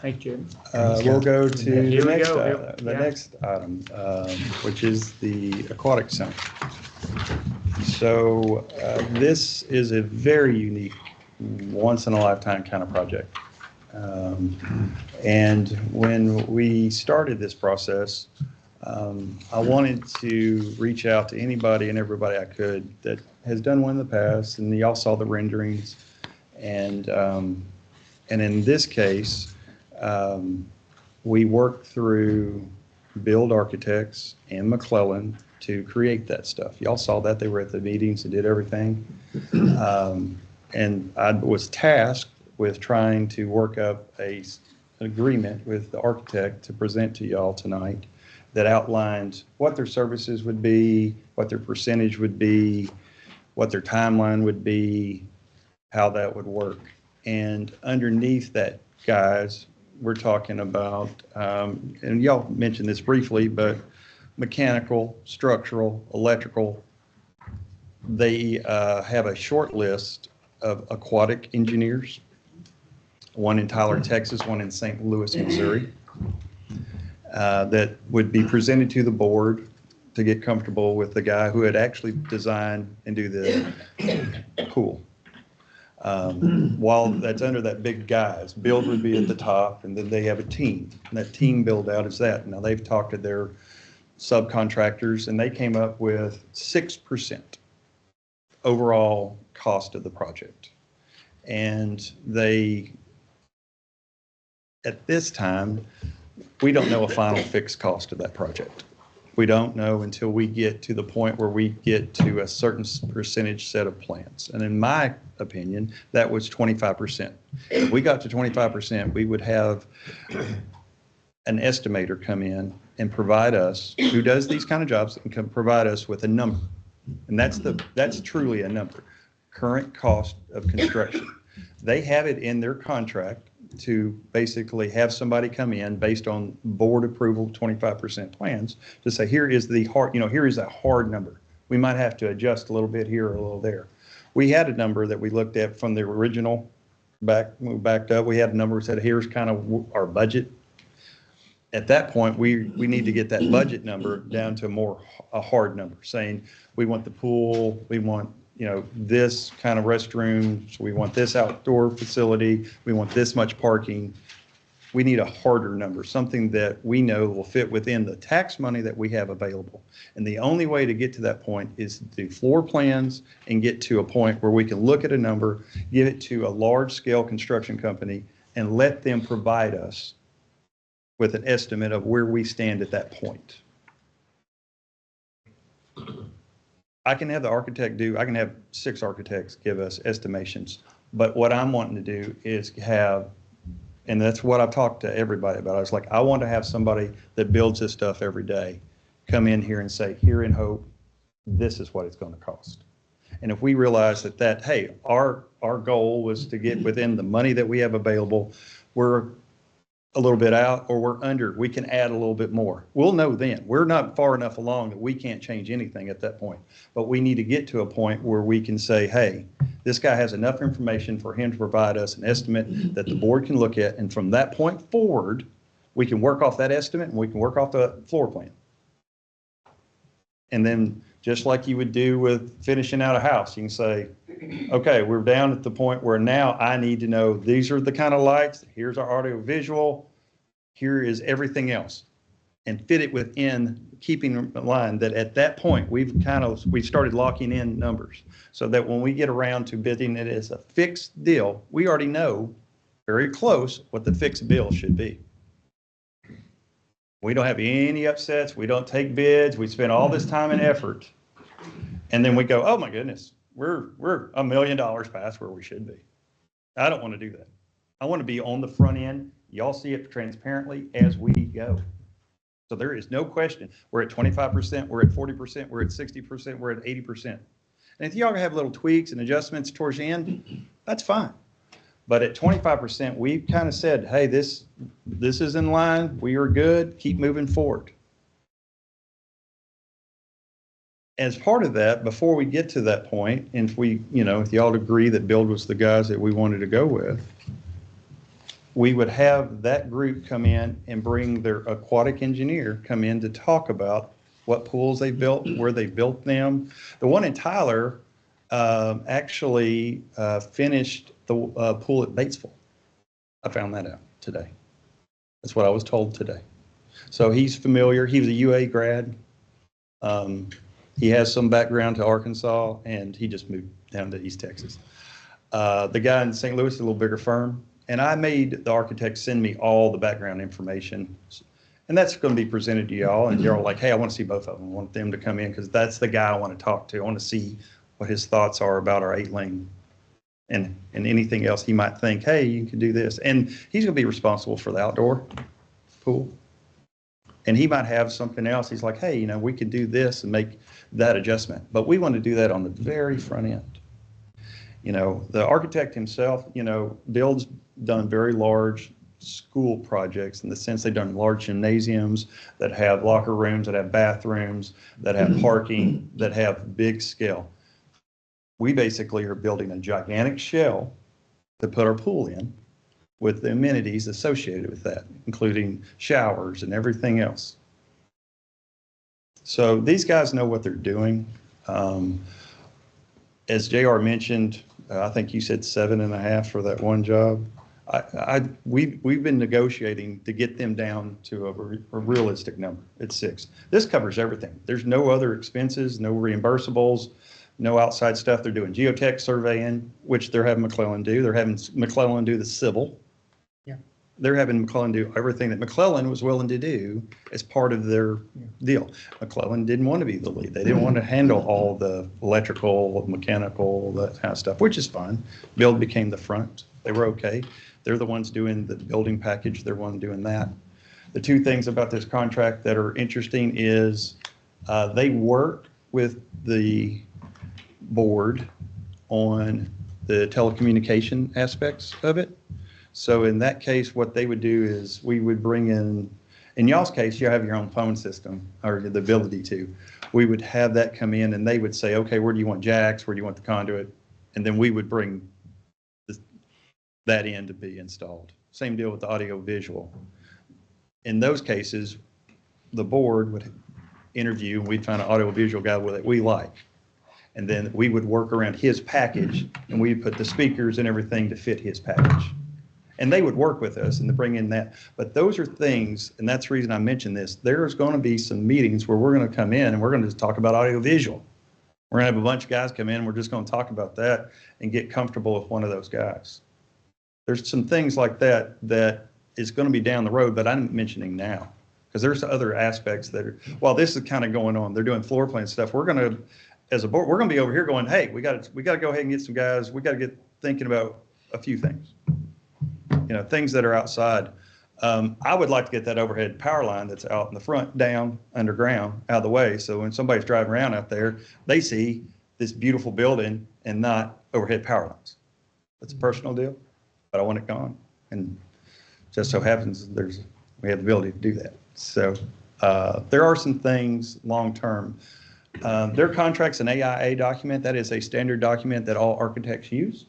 Thank you. We'll go to Here the we next, go. the Yeah. next item, which is the aquatic center. So this is a very unique, once-in-a-lifetime kind of project. And when we started this process, I wanted to reach out to anybody and everybody I could that has done one in the past, and y'all saw the renderings. And in this case, we worked through Build Architects and McClellan to create that stuff. Y'all saw that, they were at the meetings and did everything. And I was tasked with trying to work up an agreement with the architect to present to y'all tonight that outlined what their services would be, what their percentage would be, what their timeline would be, how that would work. And underneath that, guys, we're talking about, and y'all mentioned this briefly, but mechanical, structural, electrical. They have a short list of aquatic engineers, one in Tyler, Texas, one in St. Louis, Missouri, that would be presented to the board to get comfortable with the guy who had actually designed and do the pool. While that's under that big guys, build would be at the top, and then they have a team. And that team build out is that. Now they've talked to their subcontractors, and they came up with 6% overall cost of the project. And they, at this time, we don't know a final fixed cost of that project. We don't know until we get to the point where we get to a certain percentage set of plans. And in my opinion, that was 25%. If we got to 25%, we would have an estimator come in and provide us, who does these kind of jobs, and can provide us with a number. And that's truly a number. Current cost of construction. They have it in their contract to basically have somebody come in based on board approval, 25% plans, to say, here is the hard, here is a hard number. We might have to adjust a little bit here or a little there. We had a number that we looked at from the original when we backed up. We had a number that said, here's kind of our budget. At that point, we need to get that budget number down to a hard number, saying we want the pool, we want this kind of restrooms, we want this outdoor facility, we want this much parking. We need a harder number, something that we know will fit within the tax money that we have available. And the only way to get to that point is to do floor plans and get to a point where we can look at a number, give it to a large scale construction company, and let them provide us with an estimate of where we stand at that point. I can have the architect I can have 6 architects give us estimations, but what I'm wanting to do is have, and that's what I've talked to everybody about. I was like, I want to have somebody that builds this stuff every day come in here and say, here in Hope, this is what it's going to cost. And if we realize that, hey, our goal was to get within the money that we have available, we're a little bit out or we're under, we can add a little bit more. We'll know then. We're not far enough along that we can't change anything at that point. But we need to get to a point where we can say, hey, this guy has enough information for him to provide us an estimate that the board can look at. And from that point forward, we can work off that estimate and we can work off the floor plan. And then just like you would do with finishing out a house, you can say, okay, we're down at the point where now I need to know these are the kind of lights, here's our audio visual, here is everything else. And fit it within keeping in line that at that point, we've started locking in numbers so that when we get around to bidding it as a fixed deal, we already know very close what the fixed bill should be. We don't have any upsets. We don't take bids. We spend all this time and effort. And then we go, oh my goodness, we're $1 million past where we should be. I don't want to do that. I want to be on the front end. Y'all see it transparently as we go. So there is no question. We're at 25%, we're at 40%, we're at 60%, we're at 80%. And if y'all have little tweaks and adjustments towards the end, that's fine. But at 25%, we've kind of said, hey, this is in line. We are good. Keep moving forward. As part of that, before we get to that point, and if y'all agree that Build was the guys that we wanted to go with, we would have that group come in and bring their aquatic engineer come in to talk about what pools they built, where they built them. The one in Tyler actually finished the pool at Batesville. I found that out today. That's what I was told today. So he's familiar. He was a UA grad. He has some background to Arkansas, and he just moved down to East Texas. The guy in St. Louis is a little bigger firm, and I made the architect send me all the background information. And that's going to be presented to y'all, and you're all like, hey, I want to see both of them. I want them to come in because that's the guy I want to talk to. I want to see what his thoughts are about our 8-lane and anything else he might think, hey, you can do this. And he's going to be responsible for the outdoor pool. And he might have something else. He's like, hey, we could do this and make that adjustment. But we want to do that on the very front end. The architect himself, Build's done very large school projects in the sense they've done large gymnasiums that have locker rooms, that have bathrooms, that have parking, that have big scale. We basically are building a gigantic shell to put our pool in with the amenities associated with that, including showers and everything else. So these guys know what they're doing. As JR mentioned, I think you said 7.5 for that one job. We've been negotiating to get them down to a realistic number. It's 6. This covers everything. There's no other expenses, no reimbursables, no outside stuff. They're doing geotech surveying, which they're having McClellan do. They're having McClellan do the civil. Yeah. They're having McClellan do everything that McClellan was willing to do as part of their deal. McClellan didn't want to be the lead. They didn't want to handle all the electrical, mechanical, that kind of stuff, which is fine. Build became the front. They were okay. They're the ones doing the building package. They're one doing that. The two things about this contract that are interesting is they work with the board on the telecommunication aspects of it. So in that case, what they would do is we would bring in y'all's case, you have your own phone system or the ability to. We would have that come in and they would say, okay, where do you want jacks? Where do you want the conduit? And then we would bring that in to be installed. Same deal with the audio visual. In those cases, the board would interview and we'd find an audio visual guy that we like. And then we would work around his package and we'd put the speakers and everything to fit his package. And they would work with us and to bring in that. But those are things, and that's the reason I mentioned this, there's going to be some meetings where we're going to come in and we're going to just talk about audio visual. We're going to have a bunch of guys come in and we're just going to talk about that and get comfortable with one of those guys. There's some things like that that is going to be down the road, but I'm mentioning now because there's other aspects that are, while this is kind of going on, they're doing floor plan stuff. We're going to, as a board, we're going to be over here going, hey, we got to go ahead and get some guys. We got to get thinking about a few things, things that are outside. I would like to get that overhead power line that's out in the front, down, underground, out of the way. So when somebody's driving around out there, they see this beautiful building and not overhead power lines. It's a personal deal, but I want it gone. And just so happens we have the ability to do that. So there are some things long-term. Their contract's an AIA document. That is a standard document that all architects use.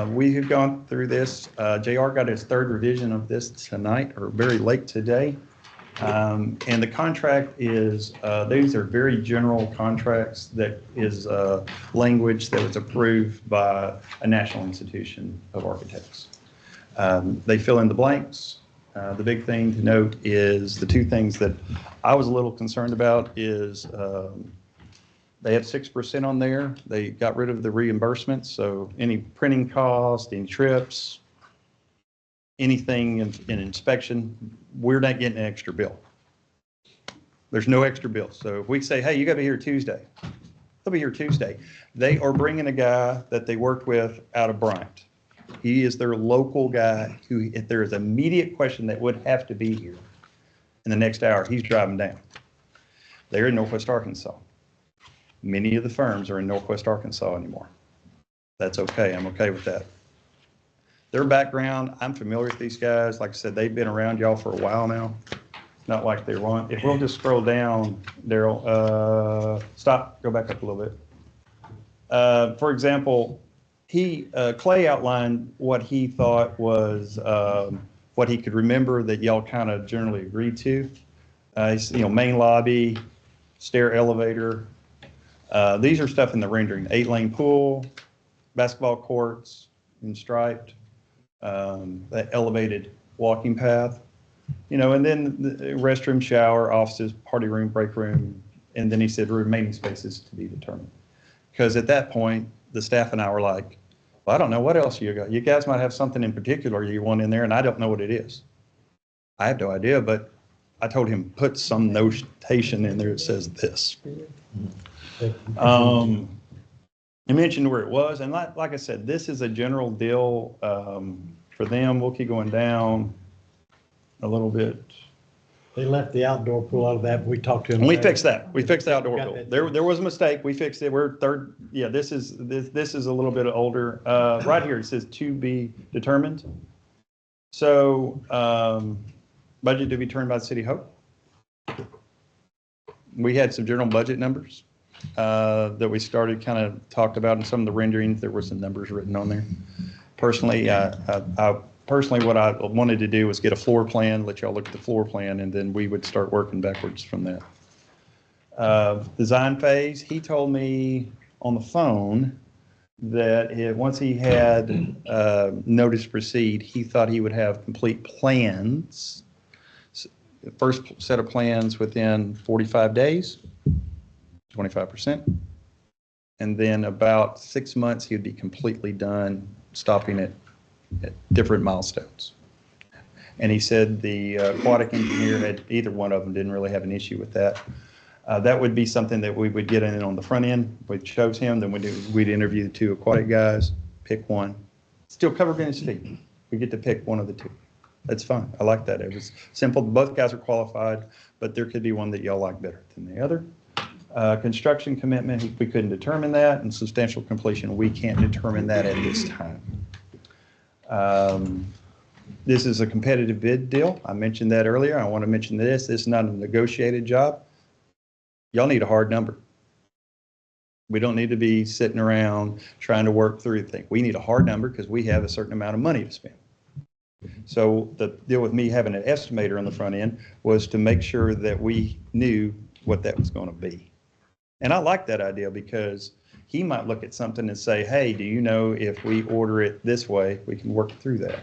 We have gone through this. JR got his third revision of this tonight or very late today. And the contract is, these are very general contracts that is language that was approved by a national institution of architects. They fill in the blanks. The big thing to note is the two things that I was a little concerned about is they have 6% on there. They got rid of the reimbursements. So any printing cost, any trips, anything in inspection, we're not getting an extra bill. There's no extra bill. So if we say, hey, you got to be here Tuesday, they'll be here Tuesday. They are bringing a guy that they worked with out of Bryant. He is their local guy who, if there is an immediate question that would have to be here in the next hour, he's driving down. They're in Northwest Arkansas. Many of the firms are in Northwest Arkansas anymore. That's okay. I'm okay with that. Their background, I'm familiar with these guys. Like I said, they've been around y'all for a while now. Not like they want. If we'll just scroll down, Daryl, stop, go back up a little bit. For example, Clay outlined what he thought was what he could remember that y'all kind of generally agreed to. Main lobby, stair elevator. These are stuff in the rendering. 8-lane pool, basketball courts in striped. That elevated walking path, and then the restroom, shower, offices, party room, break room, and then he said remaining spaces to be determined. Because at that point, the staff and I were like, well, I don't know what else you got. You guys might have something in particular you want in there, and I don't know what it is. I have no idea, but I told him put some notation in there that says this. I mentioned where it was, and like I said, this is a general deal for them. We'll keep going down a little bit. They left the outdoor pool out of that, but we talked to them. And we fixed that. We fixed the outdoor Got pool. that. There was a mistake. We fixed it. We're third. Yeah, this is a little bit older. Right here it says to be determined. So budget to be determined by the City of Hope. We had some general budget numbers that we started kind of talked about in some of the renderings. There were some numbers written on there. Personally, what I wanted to do was get a floor plan, let y'all look at the floor plan, and then we would start working backwards from that. Design phase, he told me on the phone that once he had notice to proceed, he thought he would have complete plans, first set of plans within 45 days. 25%. And then about 6 months, he'd be completely done, stopping at different milestones. And he said the aquatic engineer had, either one of them didn't really have an issue with that. That would be something that we would get in on the front end. We'd show him, then we'd interview the two aquatic guys, pick one. Still covered in his fee. We get to pick one of the two. That's fine. I like that. It was simple. Both guys are qualified, but there could be one that y'all like better than the other. Construction commitment, we couldn't determine that, and substantial completion, we can't determine that at this time. This is a competitive bid deal. I mentioned that earlier. I want to mention this. This is not a negotiated job. Y'all need a hard number. We don't need to be sitting around trying to work through things. We need a hard number because we have a certain amount of money to spend. So the deal with me having an estimator on the front end was to make sure that we knew what that was going to be. And I like that idea because he might look at something and say, hey, do you know if we order it this way, we can work through that.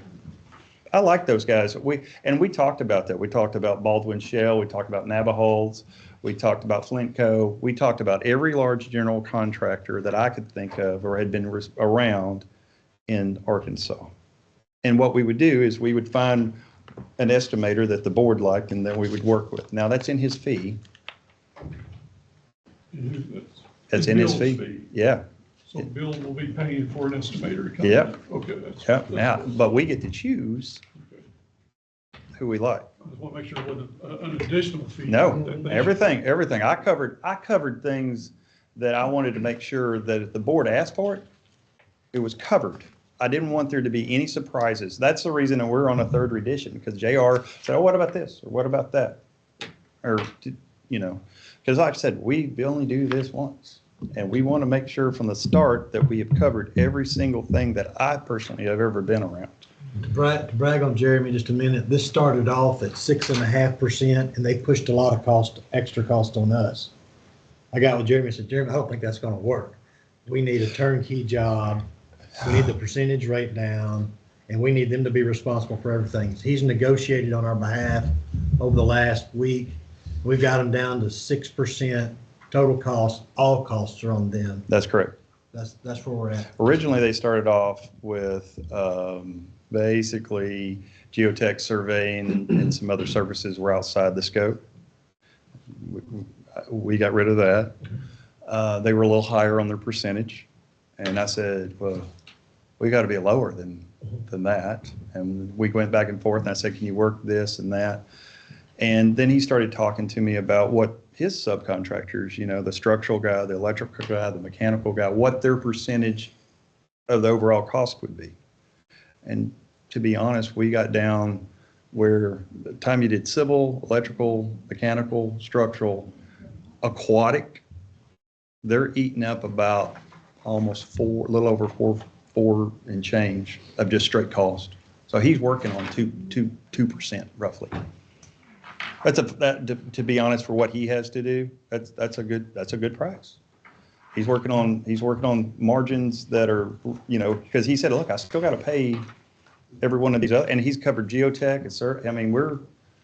I like those guys. We talked about that. We talked about Baldwin Shell. We talked about Navajo's. We talked about Flintco. We talked about every large general contractor that I could think of or had been around in Arkansas. And what we would do is we would find an estimator that the board liked and then we would work with. Now that's in his fee. That's in his fee. Yeah. So Bill will be paying for an estimator to come. Yep. Okay. That's Now, but we get to choose who we like. I just want to make sure it wasn't an additional fee. No, everything. I covered things that I wanted to make sure that if the board asked for it, it was covered. I didn't want there to be any surprises. That's the reason that we're on a third edition, because JR said, oh, what about this? Or what about that? Or, you know, because like I said, we only do this once. And we want to make sure from the start that we have covered every single thing that I personally have ever been around. To brag on Jeremy just a minute, this started off at 6.5% and they pushed a lot of extra cost on us. I got with Jeremy and said, Jeremy, I don't think that's going to work. We need a turnkey job. We need the percentage rate down, and we need them to be responsible for everything. He's negotiated on our behalf over the last week. We've got them down to 6% total cost. All costs are on them. That's correct. That's where we're at. Originally, they started off with basically geotech surveying and some other services were outside the scope. We got rid of that. They were a little higher on their percentage. And I said, well, we got to be lower than that. And we went back and forth and I said, can you work this and that? And then he started talking to me about what his subcontractors, you know, the structural guy, the electrical guy, the mechanical guy, what their percentage of the overall cost would be. And to be honest, we got down where the time you did civil, electrical, mechanical, structural, aquatic, they're eating up about almost a little over four and change of just straight cost. So he's working on 2% roughly. To be honest, for what he has to do, that's a good price. He's working on margins that are, you know, because he said, look, I still got to pay every one of these other, and he's covered geotech and I mean,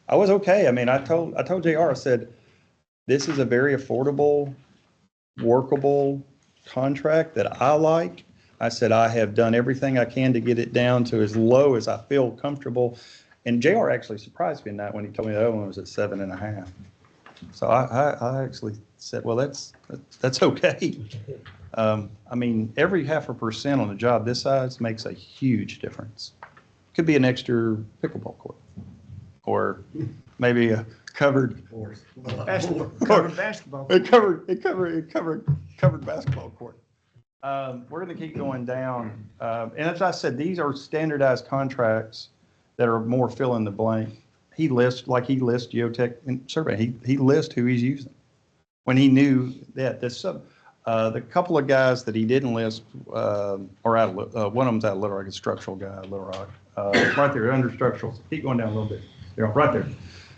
I was okay. I mean, I told JR, I said, this is a very affordable, workable contract that I like. I said, I have done everything I can to get it down to as low as I feel comfortable. And JR actually surprised me in that when he told me the other one was at 7.5. So I actually said, well, that's okay. I mean, every 0.5% on a job this size makes a huge difference. Could be an extra pickleball court, or maybe a covered Covered basketball. covered basketball court. We're going to keep going down. And as I said, these are standardized contracts that are more fill in the blank. He lists geotech and survey. He lists who he's using. When he knew that the couple of guys that he didn't list are out of, one of them's out of Little Rock, a structural guy, Little Rock. Right there, under structural. Keep going down a little bit. They're right there.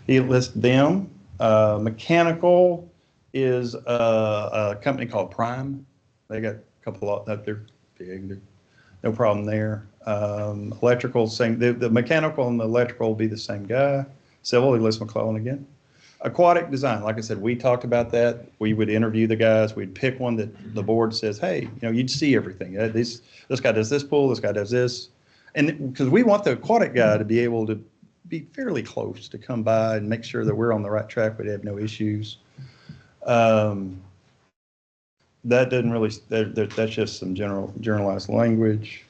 He lists them. Mechanical is a company called Prime. They got a couple of that. They're big. No problem there. Electrical, same. The mechanical and the electrical will be the same guy. Civil, he lists McClellan again. Aquatic design, like I said, we talked about that. We would interview the guys. We'd pick one that the board says, hey, you know, you'd see everything. This guy does this pool. This guy does this. And because we want the aquatic guy to be able to be fairly close to come by and make sure that we're on the right track. We'd have no issues. That doesn't really, that's just some generalized language.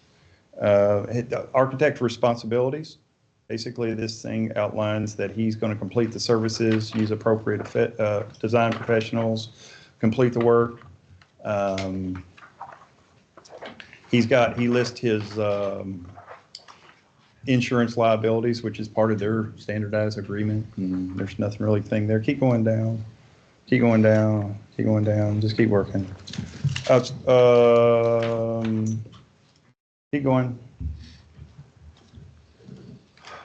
Architect responsibilities. Basically, this thing outlines that he's going to complete the services, use appropriate design professionals, complete the work. He lists his insurance liabilities, which is part of their standardized agreement. And there's nothing really thing there. Keep going down. Keep going down. Keep going down. Just keep working. Keep going.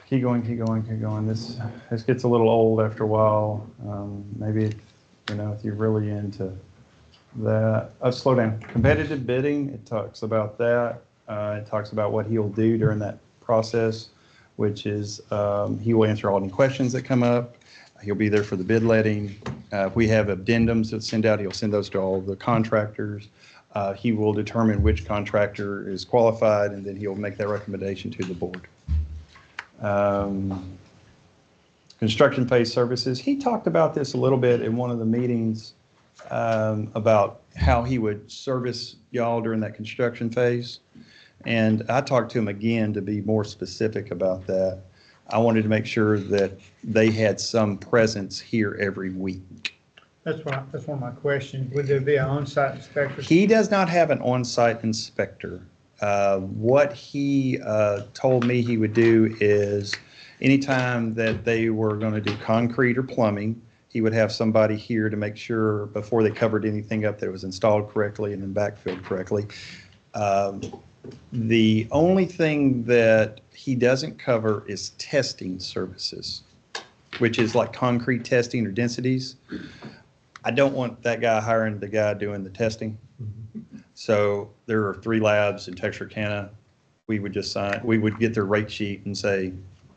Keep going, keep going, keep going. This gets a little old after a while. Maybe, you know, if you're really into that. Slow down. Competitive bidding, it talks about that. It talks about what he'll do during that process, which is he will answer all any questions that come up. He'll be there for the bid letting. If we have addendums to send out, he'll send those to all the contractors. He will determine which contractor is qualified, and then he'll make that recommendation to the board. Construction phase services. He talked about this a little bit in one of the meetings about how he would service y'all during that construction phase. And I talked to him again to be more specific about that. I wanted to make sure that they had some presence here every week. That's one of my questions. Would there be an on-site inspector? He does not have an on-site inspector. What he told me he would do is anytime that they were going to do concrete or plumbing, he would have somebody here to make sure before they covered anything up that it was installed correctly and then backfilled correctly. The only thing that he doesn't cover is testing services, which is like concrete testing or densities. I don't want that guy hiring the guy doing the testing. So there are 3 labs in Texarkana. We would just we would get their rate sheet and say,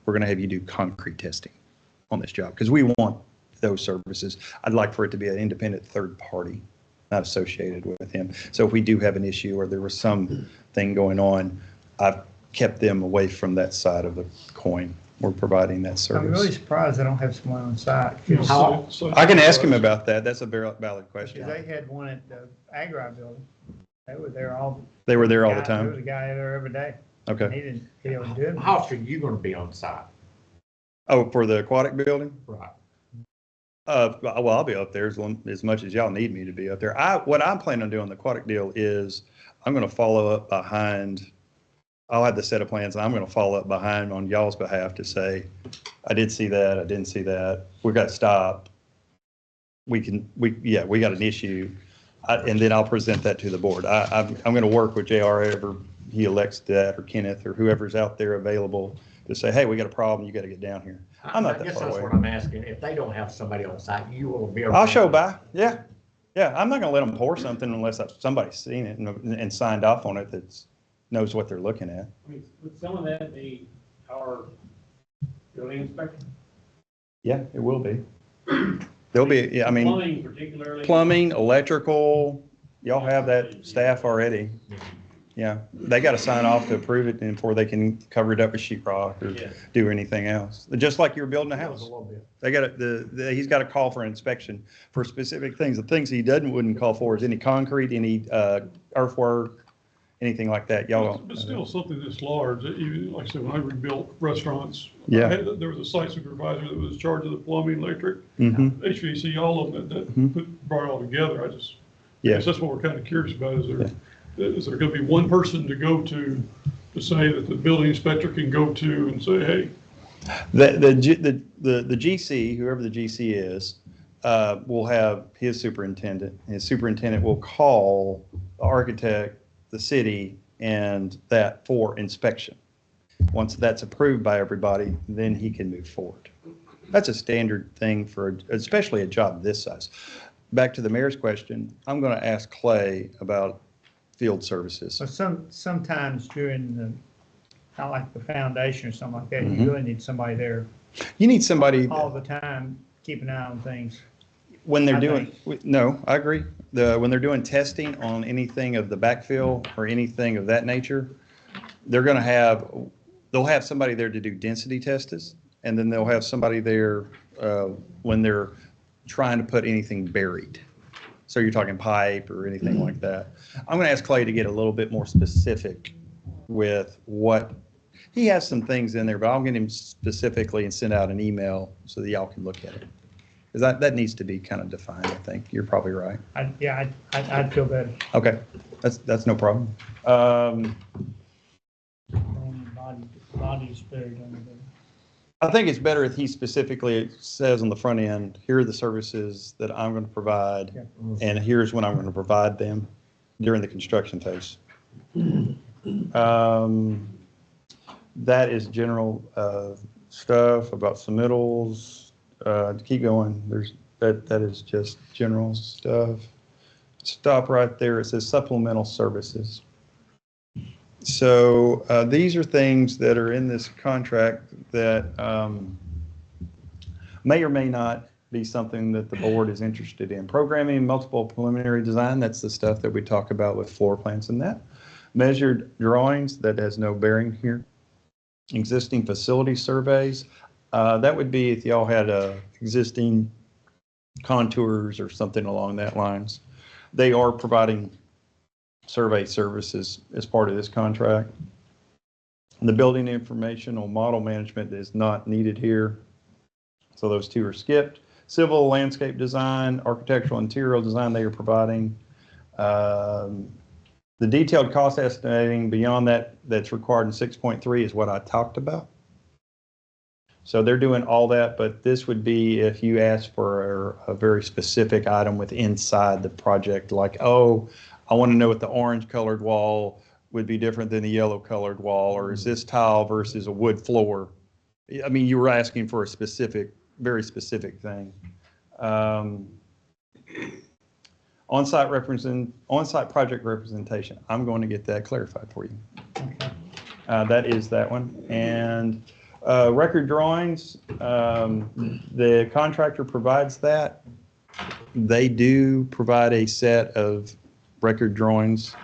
we're going to have you do concrete testing on this job because we want those services. I'd like for it to be an independent third party, not associated with him. So if we do have an issue or there was something going on, I've kept them away from that side of the coin. We're providing that service. I'm really surprised I don't have someone on site. I can ask him about that. That's a very valid question. Because they had one at the Agri building. They were there all. They were there all the There time? was a guy there every day. Okay. He didn't, he didn't do it. How often are you gonna be on site? Oh, for the aquatic building? Right. Well, I'll be up there as much as y'all need me to be up there. What I'm planning on doing, the aquatic deal, is I'm going to follow up behind, I'll have the set of plans, and I'm going to follow up behind on y'all's behalf to say, I did see that, I didn't see that, we got stopped. We got an issue, and then I'll present that to the board. I'm going to work with JR, however he elects that, or Kenneth, or whoever's out there available to say, hey, we got a problem, you got to get down here. I'm not I that guess far that's away. what I'm asking. If they don't have somebody on site, you will be. I'll show by, yeah. Yeah, I'm not gonna let them pour something unless somebody's seen it and signed off on it that knows what they're looking at. I mean, would some of that be our building inspector? Yeah, it will be. There'll be, yeah, I mean, Plumbing particularly? plumbing, electrical, y'all have that staff already. Yeah, they gotta sign off to approve it before they can cover it up with sheet rock or Yeah. do anything else. Just like you're building a house. A little bit. They got he's got to call for inspection for specific things. The things he wouldn't call for is any concrete, any earthwork, anything like that. Y'all. But still, something this large, even, like I said, when I rebuilt restaurants, Yeah. there was a site supervisor that was in charge of the plumbing, electric, Mm-hmm. HVAC, all of them that brought it all together. I Yeah. guess that's what we're kind of curious about. Is there going to be one person to go to say that the building inspector can go to and say, hey, The GC, whoever the GC is, will have his superintendent. His superintendent will call the architect, the city, and that for inspection. Once that's approved by everybody, then he can move forward. That's a standard thing for, especially a job this size. Back to the mayor's question, I'm going to ask Clay about field services. So sometimes during the, kind of like the foundation or something like that, Mhm. you really need somebody there You need somebody. all the time, keep an eye on things. When they're I doing, no, I agree. When they're doing testing on anything of the backfill or anything of that nature, they'll have somebody there to do density tests, and then they'll have somebody there when they're trying to put anything buried. So you're talking pipe or anything like that. I'm going to ask Clay to get a little bit more specific with what, he has some things in there, but I'll get him specifically and send out an email so that y'all can look at it. Because that needs to be kind of defined, I think. You're probably right. I'd feel better. Okay, that's no problem. Body's buried under there. I think it's better if he specifically says on the front end, here are the services that I'm going to provide, and here's when I'm going to provide them during the construction phase. That is general stuff about submittals. Keep going. That is just general stuff. Stop right there. It says supplemental services. So these are things that are in this contract that may or may not be something that the board is interested in. Programming, multiple preliminary design, that's the stuff that we talk about with floor plans and that. Measured drawings, that has no bearing here. Existing facility surveys, that would be if y'all had existing contours or something along that lines. They are providing survey services as part of this contract. The building informational model management is not needed here. So those two are skipped. Civil landscape design, architectural interior design they are providing. The detailed cost estimating beyond that, that's required in 6.3 is what I talked about. So they're doing all that, but this would be if you ask for a very specific item with inside the project, like, oh, I want to know what the orange colored wall would be different than the yellow colored wall, or is this tile versus a wood floor? I mean, you were asking for a specific, very specific thing. On-site project representation. I'm going to get that clarified for you. That is that one. And record drawings, the contractor provides that. They do provide a set of record drawings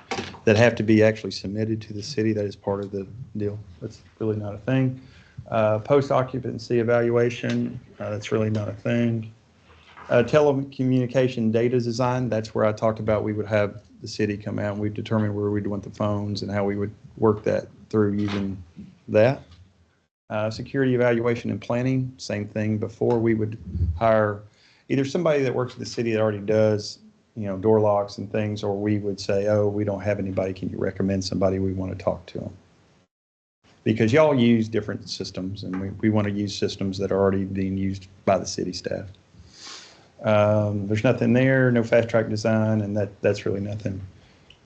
that have to be actually submitted to the city. That is part of the deal. That's really not a thing. Post-occupancy evaluation, that's really not a thing. Telecommunication data design, that's where I talked about we would have the city come out and we'd determine where we'd want the phones and how we would work that through using that. Security evaluation and planning, same thing before. We would hire either somebody that works for the city that already does, you know, door locks and things, or we would say, oh, we don't have anybody. Can you recommend somebody? We want to talk to them. Because y'all use different systems and we want to use systems that are already being used by the city staff. There's nothing there, no fast track design, and that's really nothing.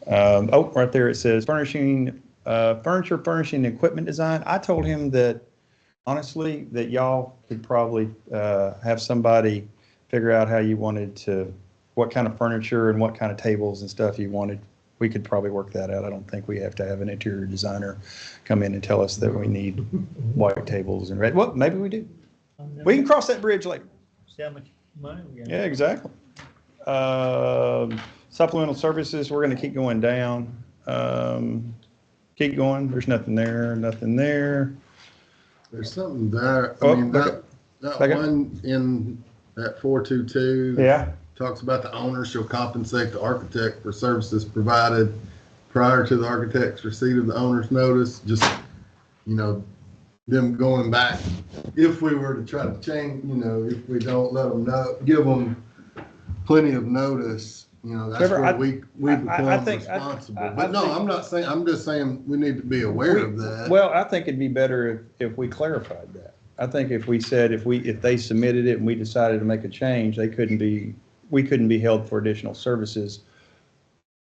Oh, right there it says furnishing, furniture, furnishing, and equipment design. I told him that, honestly, that y'all could probably have somebody figure out how you wanted to, what kind of furniture and what kind of tables and stuff you wanted. We could probably work that out. I don't think we have to have an interior designer come in and tell us that we need white tables and red. Well, maybe we do. We can cross that bridge later. See how much money we got. Yeah, exactly. Supplemental services, we're going to keep going down. Keep going. There's nothing there, nothing there. There's something there. Oh, I mean, that okay. one in that 422. Yeah. Talks about the owner shall compensate the architect for services provided prior to the architect's receipt of the owner's notice. Just, you know, them going back, if we were to try to change, you know, if we don't let them know, give them plenty of notice, you know, that's Trevor, where we become think- responsible. But no, I'm not saying, I'm just saying we need to be aware of that. Well, I think it'd be better if we clarified that. I think if we said, if they submitted it and we decided to make a change, we couldn't be held for additional services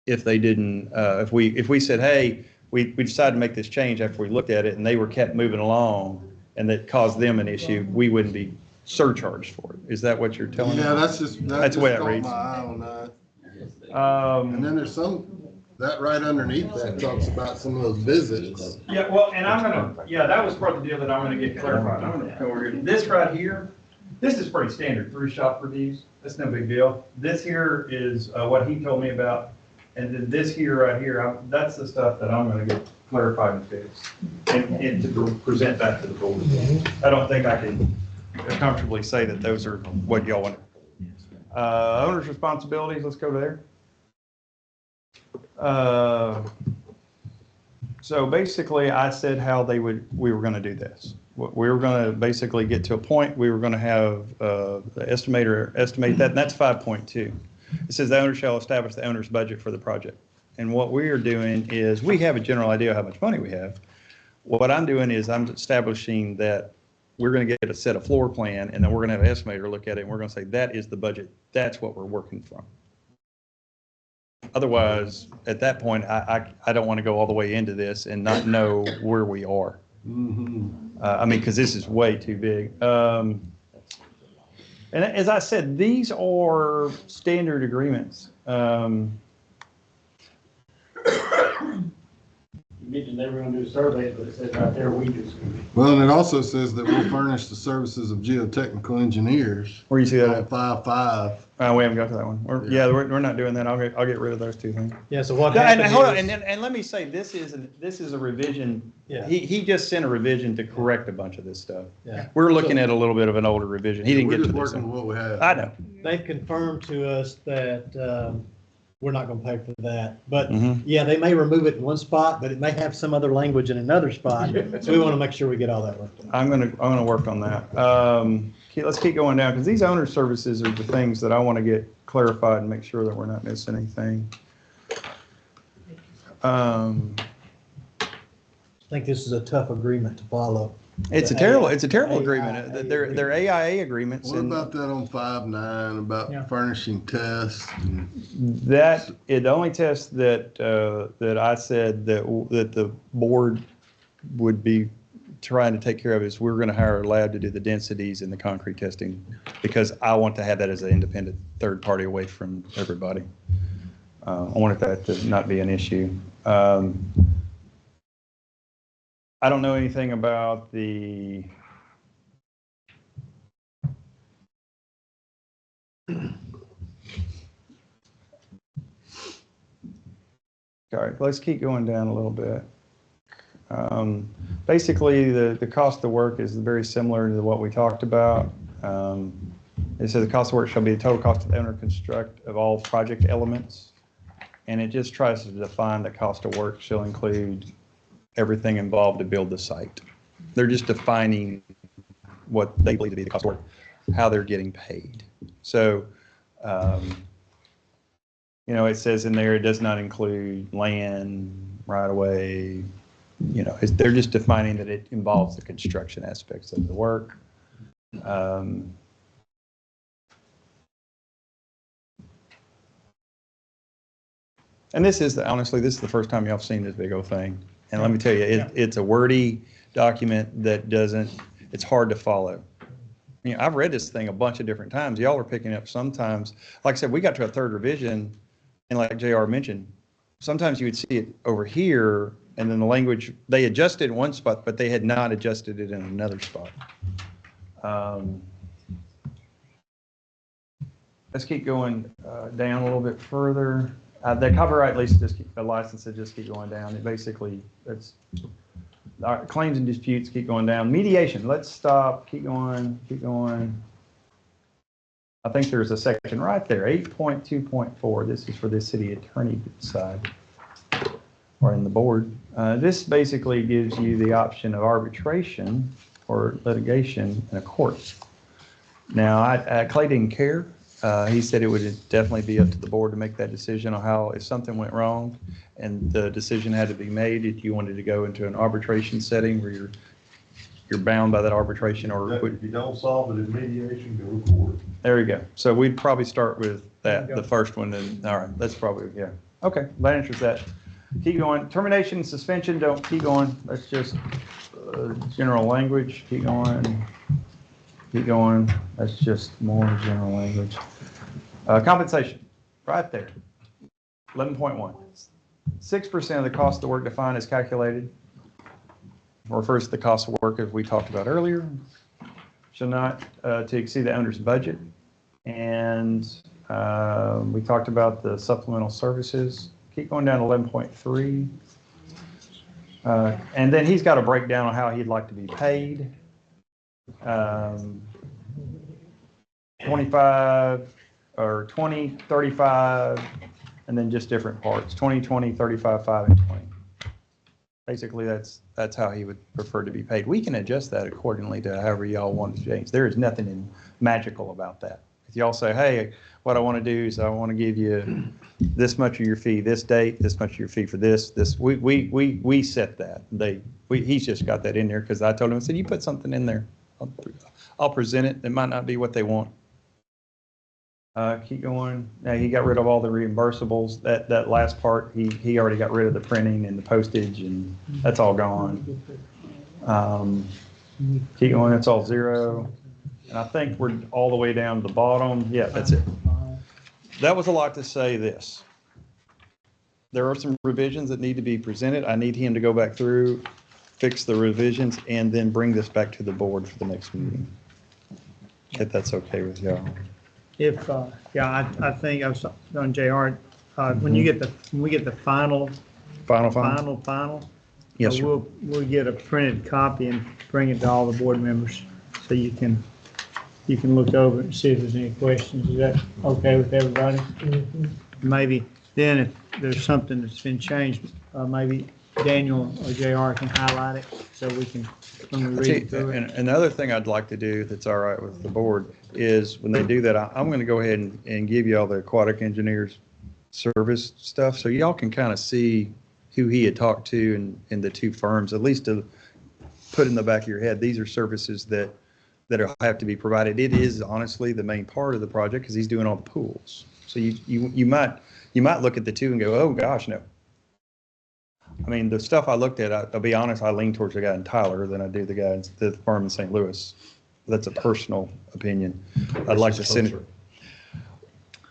if they didn't, if we said, hey, we decided to make this change after we looked at it and they were kept moving along and that caused them an issue, we wouldn't be surcharged for it. Is that what you're telling me? Yeah, that's the way it caught reads. my eye on that. And then there's that right underneath that talks about some of those visits. Yeah, well, and that was part of the deal that I'm gonna get clarified. I'm gonna go over here. This right here, this is pretty standard through shop reviews. That's no big deal. This here is what he told me about. And then this here, right here, that's the stuff that I'm gonna get clarified and fixed and to present back to the board. I don't think I can comfortably say that those are what y'all want. Owner's responsibilities, let's go there. So basically I said how we were gonna do this. We were gonna basically get to a point, we were gonna have the estimator estimate that, and that's 5.2. It says the owner shall establish the owner's budget for the project. And what we are doing is, we have a general idea of how much money we have. What I'm doing is I'm establishing that we're going to get a set of floor plan, and then we're going to have an estimator look at it, and we're going to say, that is the budget. That's what we're working from. Otherwise, at that point, I don't want to go all the way into this and not know where we are. I mean, because this is way too big. And as I said, these are standard agreements. You mentioned they were gonna do surveys, but it says right there, we do surveys. Well, and it also says that we'll furnish the services of geotechnical engineers. Where you see that On at? 5.5. We haven't got to that one. We're not doing that. I'll get rid of those two things. Yeah, so what And happened hold on, is- and let me say, this is a revision. Yeah. He just sent a revision to correct a bunch of this stuff. Yeah. We're looking at a little bit of an older revision. He didn't We're get to just this working one. with what we have. They've confirmed to us that we're not gonna pay for that. But Mhm. yeah, they may remove it in one spot, but it may have some other language in another spot. So we want to make sure we get all that worked out. I'm gonna work on that. Let's keep going down, because these owner services are the things that I want to get clarified and make sure that we're not missing anything. I think this is a tough agreement to follow. It's a terrible agreement. They're AIA agreements, What and about that on 5.9 about furnishing tests? the only test that I said that the board would be trying to take care of is we're going to hire a lab to do the densities and the concrete testing, because I want to have that as an independent third party away from everybody. I wanted that to not be an issue. I don't know anything about the all right, let's keep going down a little bit. Basically, the cost of work is very similar to what we talked about. It says the cost of work shall be the total cost of the owner construct of all project elements. And it just tries to define that cost of work shall include everything involved to build the site. They're just defining what they believe to be the cost of work, how they're getting paid. So, it says in there, it does not include land, right away. They're just defining that it involves the construction aspects of the work. And honestly, this is the first time y'all have seen this big old thing. And let me tell you, it's a wordy document that it's hard to follow. I've read this thing a bunch of different times. Y'all are picking up sometimes. Like I said, we got to a third revision, and like JR mentioned, sometimes you would see it over here, and then the language, they adjusted in one spot, but they had not adjusted it in another spot. Let's keep going down a little bit further. The copyright licenses just keep going down. It basically, our claims and disputes keep going down. Mediation, let's stop, keep going. I think there's a section right there, 8.2.4. This is for the city attorney side, or in the board. This basically gives you the option of arbitration or litigation in a court. Now, Clay didn't care. He said it would definitely be up to the board to make that decision on how, if something went wrong and the decision had to be made, if you wanted to go into an arbitration setting where you're bound by that arbitration, or If you don't solve it in mediation, go to court. there you go. So we'd probably start with that, the first one, and all right, that's probably, yeah. Okay, that answers that. Keep going. Termination, suspension, don't keep going. That's just general language. Keep going. Keep going. That's just more general language. Compensation, right there. 11.1. 6% of the cost of the work defined is calculated. Refers to the cost of work as we talked about earlier. Shall not to exceed the owner's budget. And we talked about the supplemental services. Keep going down to 11.3. And then he's got a breakdown on how he'd like to be paid. 25 or 20, 35, and then just different parts, 20, 20, 35, 5, and 20. Basically, that's how he would prefer to be paid. We can adjust that accordingly to however y'all want to change. There is nothing magical about that. If y'all say, hey, what I want to do is I want to give you this much of your fee this date, this much of your fee for this, we set that. He's just got that in there because I told him, I said, you put something in there. I'll present it. It might not be what they want. Keep going. Now, he got rid of all the reimbursables. That last part, he already got rid of the printing and the postage, and that's all gone. Keep going. That's all zero. And I think we're all the way down to the bottom. Yeah, that's it. That was a lot to say this. There are some revisions that need to be presented. I need him to go back through, fix the revisions, and then bring this back to the board for the next meeting. If that's okay with y'all. If, I think I was on JR, when we get the final, Yes, sir. we'll get a printed copy and bring it to all the board members so you can look over it and see if there's any questions. Is that okay with everybody? Maybe Then if there's something that's been changed, maybe Daniel or JR can highlight it so we can, when we read through it. And another thing I'd like to do, if it's all right with the board, is when they do that, I'm going to go ahead and give you all the aquatic engineers service stuff, so y'all can kind of see who he had talked to in the two firms, at least to put in the back of your head, these are services that have to be provided. It is honestly the main part of the project because he's doing all the pools. So you might look at the two and go, oh gosh, no. I mean, the stuff I looked at, I'll be honest, I lean towards the guy in Tyler than I do the firm in St. Louis. That's a personal opinion. I'd like to send it.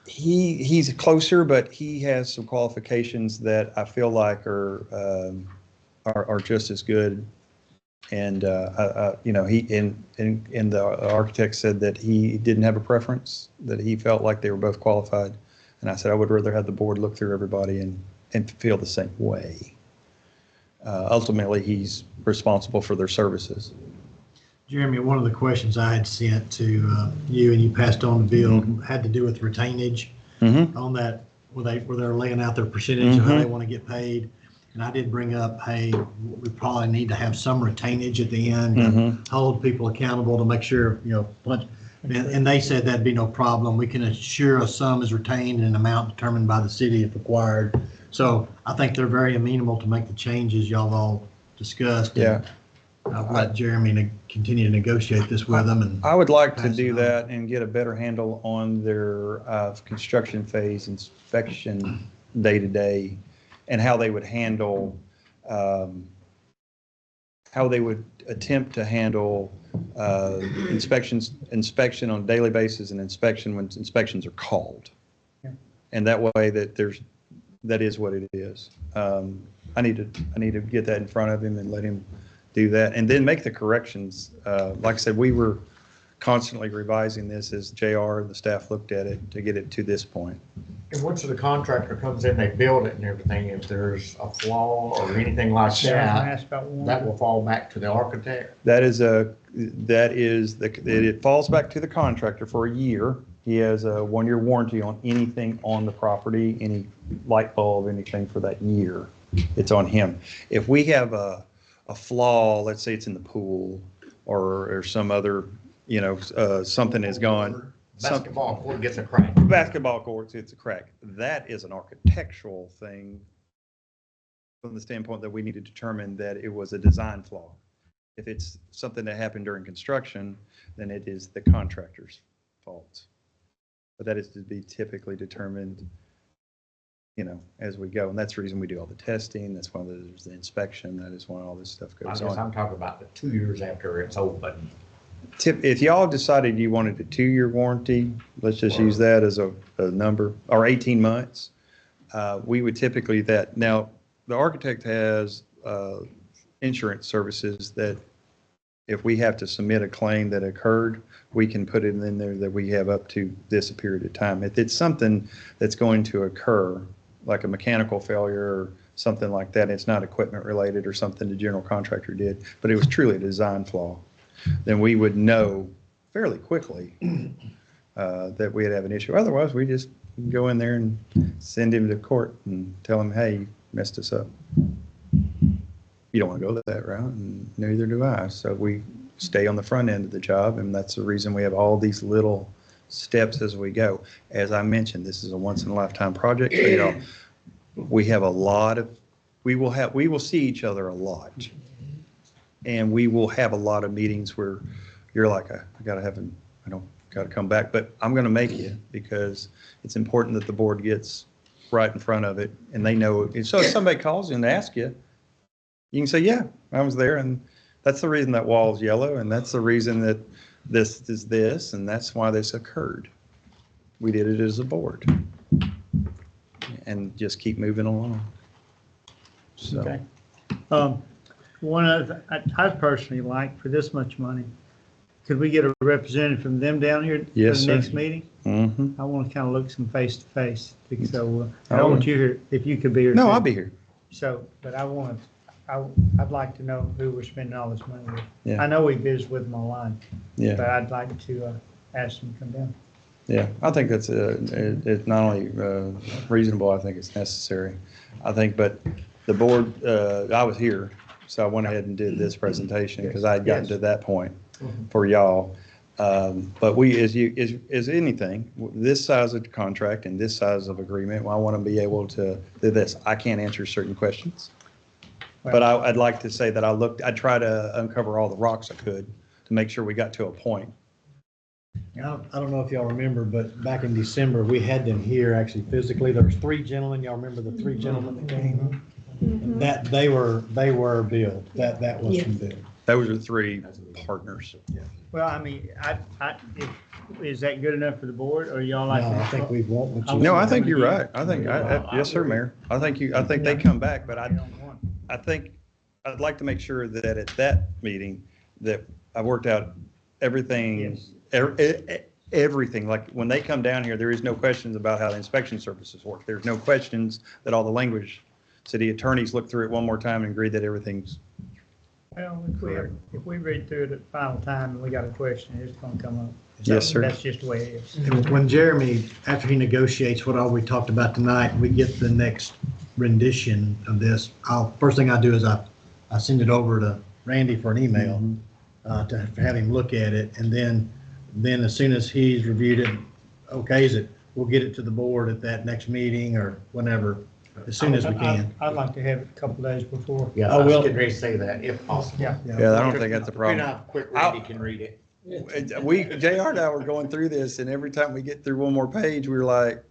He's closer, but he has some qualifications that I feel like are just as good. And you know, he and the architect said that he didn't have a preference, that he felt like they were both qualified. And I said I would rather have the board look through everybody and feel the same way. Ultimately, he's responsible for their services. Jeremy, one of the questions I had sent to you and you passed on to Bill had to do with retainage on that, where they're laying out their percentage of how they want to get paid. And I did bring up, hey, we probably need to have some retainage at the end to hold people accountable to make sure, you know, and they said that'd be no problem. We can assure a sum is retained and an amount determined by the city if required. So I think they're very amenable to make the changes y'all all discussed. Yeah. I'll let Jeremy continue to negotiate this with them. And I would like to do that and get a better handle on their construction phase inspection day to day, and how they would handle, how they would attempt to handle inspection on a daily basis and inspection when inspections are called. Yeah. And that way that is what it is. I need to get that in front of him and let him do that, and then make the corrections. Like I said, we were constantly revising this as JR and the staff looked at it to get it to this point. And once the contractor comes in, they build it and everything, if there's a flaw or anything like that will fall back to the architect. It falls back to the contractor for a year. He has a 1-year warranty on anything on the property, any light bulb, anything for that year. It's on him. If we have a flaw, let's say it's in the pool or some other, you know, something is gone. Basketball court gets a crack. Basketball court gets a crack. That is an architectural thing from the standpoint that we need to determine that it was a design flaw. If it's something that happened during construction, then it is the contractor's fault. But that is to be typically determined, you know, as we go. And that's the reason we do all the testing. That's why there's the inspection. That is why all this stuff goes on. I'm talking about the 2 years after it's open. If y'all decided you wanted a 2-year warranty, let's just use that as a number, or 18 months, we would typically that. Now, the architect has insurance services that if we have to submit a claim that occurred, we can put it in there that we have up to this period of time. If it's something that's going to occur, like a mechanical failure or something like that, it's not equipment related or something the general contractor did, but it was truly a design flaw, then we would know fairly quickly that we'd have an issue. Otherwise, we just go in there and send him to court and tell him, hey, you messed us up. You don't want to go that route, and neither do I. So we stay on the front end of the job, and that's the reason we have all these little steps as we go. As I mentioned, this is a once-in-a-lifetime project. So, you know, we have a lot of, we will see each other a lot. And we will have a lot of meetings where you're like, I gotta come back, but I'm gonna make it because it's important that the board gets right in front of it and they know. So if somebody calls you and asks you, you can say, yeah, I was there, and that's the reason that wall's yellow, and that's the reason that this is this, and that's why this occurred. We did it as a board. And just keep moving along. So. Okay. One other, I'd personally like, for this much money, could we get a representative from them down here for Yes, the sir. next meeting? I want to kind of look some face to face. So I I don't will. want you here, if you could be here. No, too. I'll be here. So, but I'd like to know who we're spending all this money with. Yeah. I know we visit with them online, Yeah. but I'd like to ask them to come down. Yeah, I think that's, it's not only reasonable, I think it's necessary. I think, but the board, I was here, so I went ahead and did this presentation because I had gotten to that point for y'all. But we, as anything, this size of contract and this size of agreement, I want to be able to do this. I can't answer certain questions. But I'd like to say that I tried to uncover all the rocks I could to make sure we got to a point. I don't know if y'all remember, but back in December, we had them here actually physically. There was 3 gentlemen. Y'all remember the 3 gentlemen that came? Mhm. That they were billed. That was from billed. Those are 3 partners. Well, I mean, is that good enough for the board, or y'all No, like? I think we want what you. No, I think you're right. I think, yes, sir, Mayor. I think they come back, but I think I'd like to make sure that at that meeting that I worked out everything, everything. Like when they come down here, there is no questions about how the inspection services work. There's no questions that all the language, city attorneys look through it one more time and agree that everything's. Well, if we read through it at the final time and we got a question, it's gonna come up. Yes, sir. That's just the way it is. When Jeremy, after he negotiates what all we talked about tonight, we get the next rendition of this. First thing I do is I send it over to Randy for an email to have him look at it, and then as soon as he's reviewed it, okays it, we'll get it to the board at that next meeting or whenever, as soon as we can. I'd like to have it a couple days before. Yeah, I was getting ready to say that, if possible. Yeah. Yeah, I don't think that's a Depending problem. on how quick Randy can read it. JR and I were going through this, and every time we get through one more page, we were like,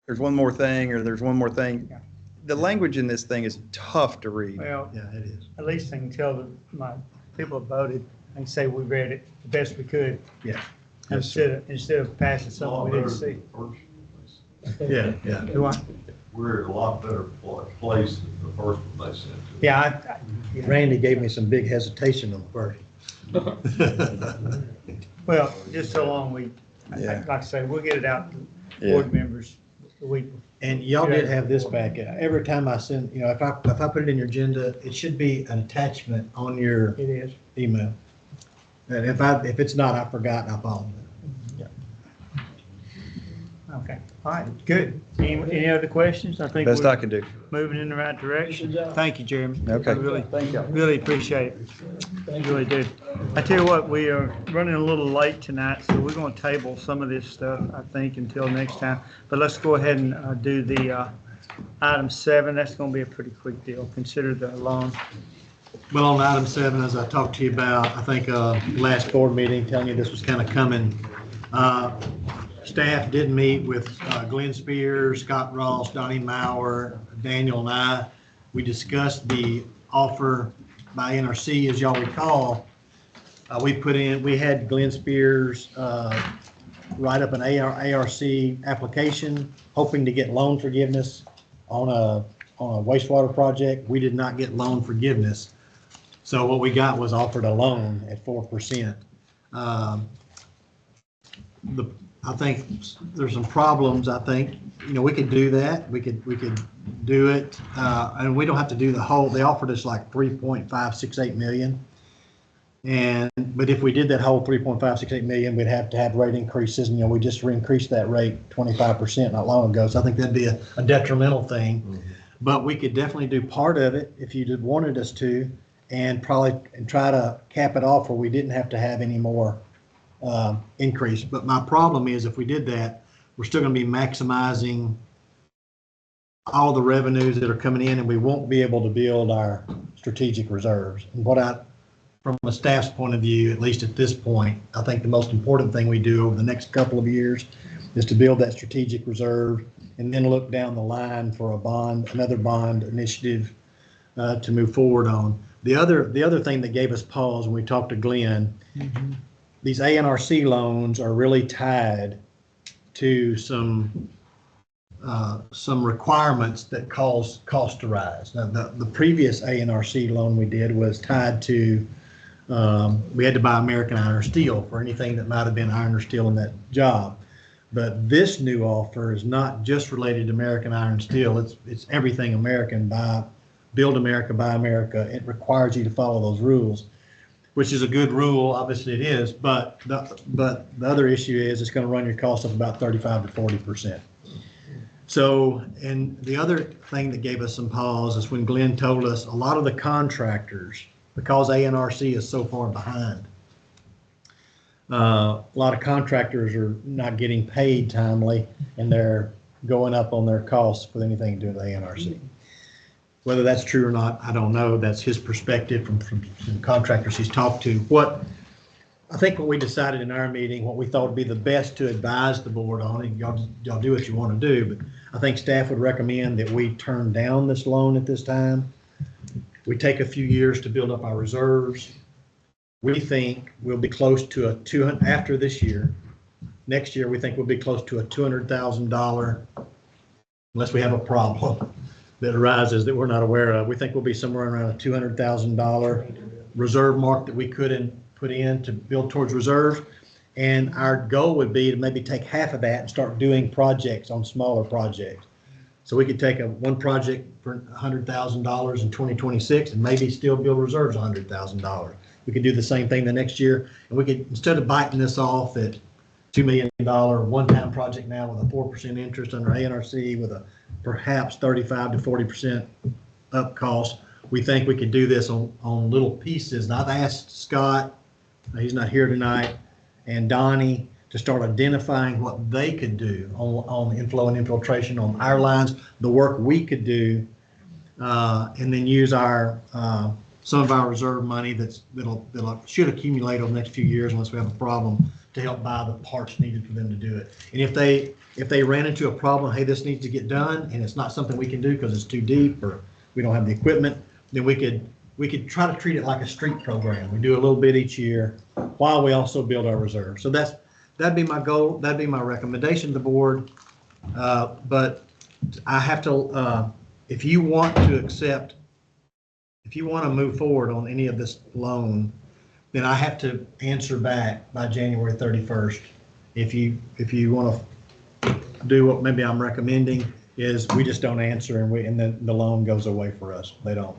there's one more thing, or there's one more thing. Yeah. The language in this thing is tough to read. Well, Yeah, it is. at least I can tell my people that voted, I can say we read it the best we could. Yeah. Instead of passing something we didn't see. Yeah. Do I? We're in a lot better place than the first one they sent to. Yeah, Randy gave me some big hesitation on first. well, just so long Yeah. like I say, we'll get it out to Yeah. board members the week. And y'all did have this back. Every time I send, if I put it in your agenda, it should be an attachment on your It is. email. And if it's not, I forgot and I apologize. Okay, all right, good. Any other questions? I think Best we're I can do. moving in the right direction. Good job. Thank you, Jeremy. Okay. I really appreciate it. I really do. I tell you what, we are running a little late tonight, so we're going to table some of this stuff, I think, until next time. But let's go ahead and do the item 7. That's going to be a pretty quick deal. Consider the loan. Well, on item 7, as I talked to you about, I think last board meeting, telling you this was kind of coming. Staff did meet with Glenn Spears, Scott Ross, Donnie Maurer, Daniel, and I. We discussed the offer by NRC. As y'all recall, we had Glenn Spears write up an ARC application, hoping to get loan forgiveness on a wastewater project. We did not get loan forgiveness. So what we got was offered a loan at 4%. I think there's some problems. I think, we could do that. We could do it. And we don't have to do the whole, they offered us like 3.568 million. But if we did that whole 3.568 million, we'd have to have rate increases. And, we just increased that rate 25% not long ago. So I think that'd be a detrimental thing. Mm-hmm. But we could definitely do part of it if you wanted us to, and try to cap it off where we didn't have to have any more increase. But my problem is if we did that, we're still going to be maximizing all the revenues that are coming in, and we won't be able to build our strategic reserves. And from a staff's point of view, at least at this point, I think the most important thing we do over the next couple of years is to build that strategic reserve and then look down the line for another bond initiative to move forward on. The other thing that gave us pause when we talked to Glenn, these ANRC loans are really tied to some requirements that cause cost to rise. Now, the previous ANRC loan we did was tied to, we had to buy American iron or steel for anything that might have been iron or steel in that job. But this new offer is not just related to American iron and steel. It's everything American. Build America, buy America. It requires you to follow those rules. which is a good rule, obviously it is, but the other issue is it's gonna run your cost up about 35 to 40%. So, and the other thing that gave us some pause is when Glenn told us a lot of the contractors, because ANRC is so far behind, a lot of contractors are not getting paid timely, and they're going up on their costs with anything to do with ANRC. Whether that's true or not, I don't know. That's his perspective from some contractors he's talked to. I think what we decided in our meeting, what we thought would be the best to advise the board on, and y'all do what you want to do, but I think staff would recommend that we turn down this loan at this time. We take a few years to build up our reserves. We think we'll be close to a 200, after this year. Next year, we think we'll be close to a $200,000, unless we have a problem that arises that we're not aware of. We think we'll be somewhere around a $200,000 reserve mark that we could put in to build towards reserves. And our goal would be to maybe take half of that and start doing projects on smaller projects. So we could take one project for $100,000 in 2026 and maybe still build reserves $100,000. We could do the same thing the next year. And we could, instead of biting this off at $2 million one-time project now with a 4% interest under ANRC with a perhaps 35 to 40% up cost, we think we could do this on little pieces. And I've asked Scott, he's not here tonight, and Donnie to start identifying what they could do on inflow and infiltration on our lines, the work we could do, and then use our some of our reserve money that'll should accumulate over the next few years unless we have a problem, to help buy the parts needed for them to do it. And if they ran into a problem, hey, this needs to get done, and it's not something we can do because it's too deep or we don't have the equipment, then we could try to treat it like a street program. We do a little bit each year while we also build our reserve. So that'd be my goal. That'd be my recommendation to the board. But I have to, if you want to move forward on any of this loan, then I have to answer back by January 31st. If you want to do what maybe I'm recommending, is we just don't answer and then the loan goes away for us. They don't.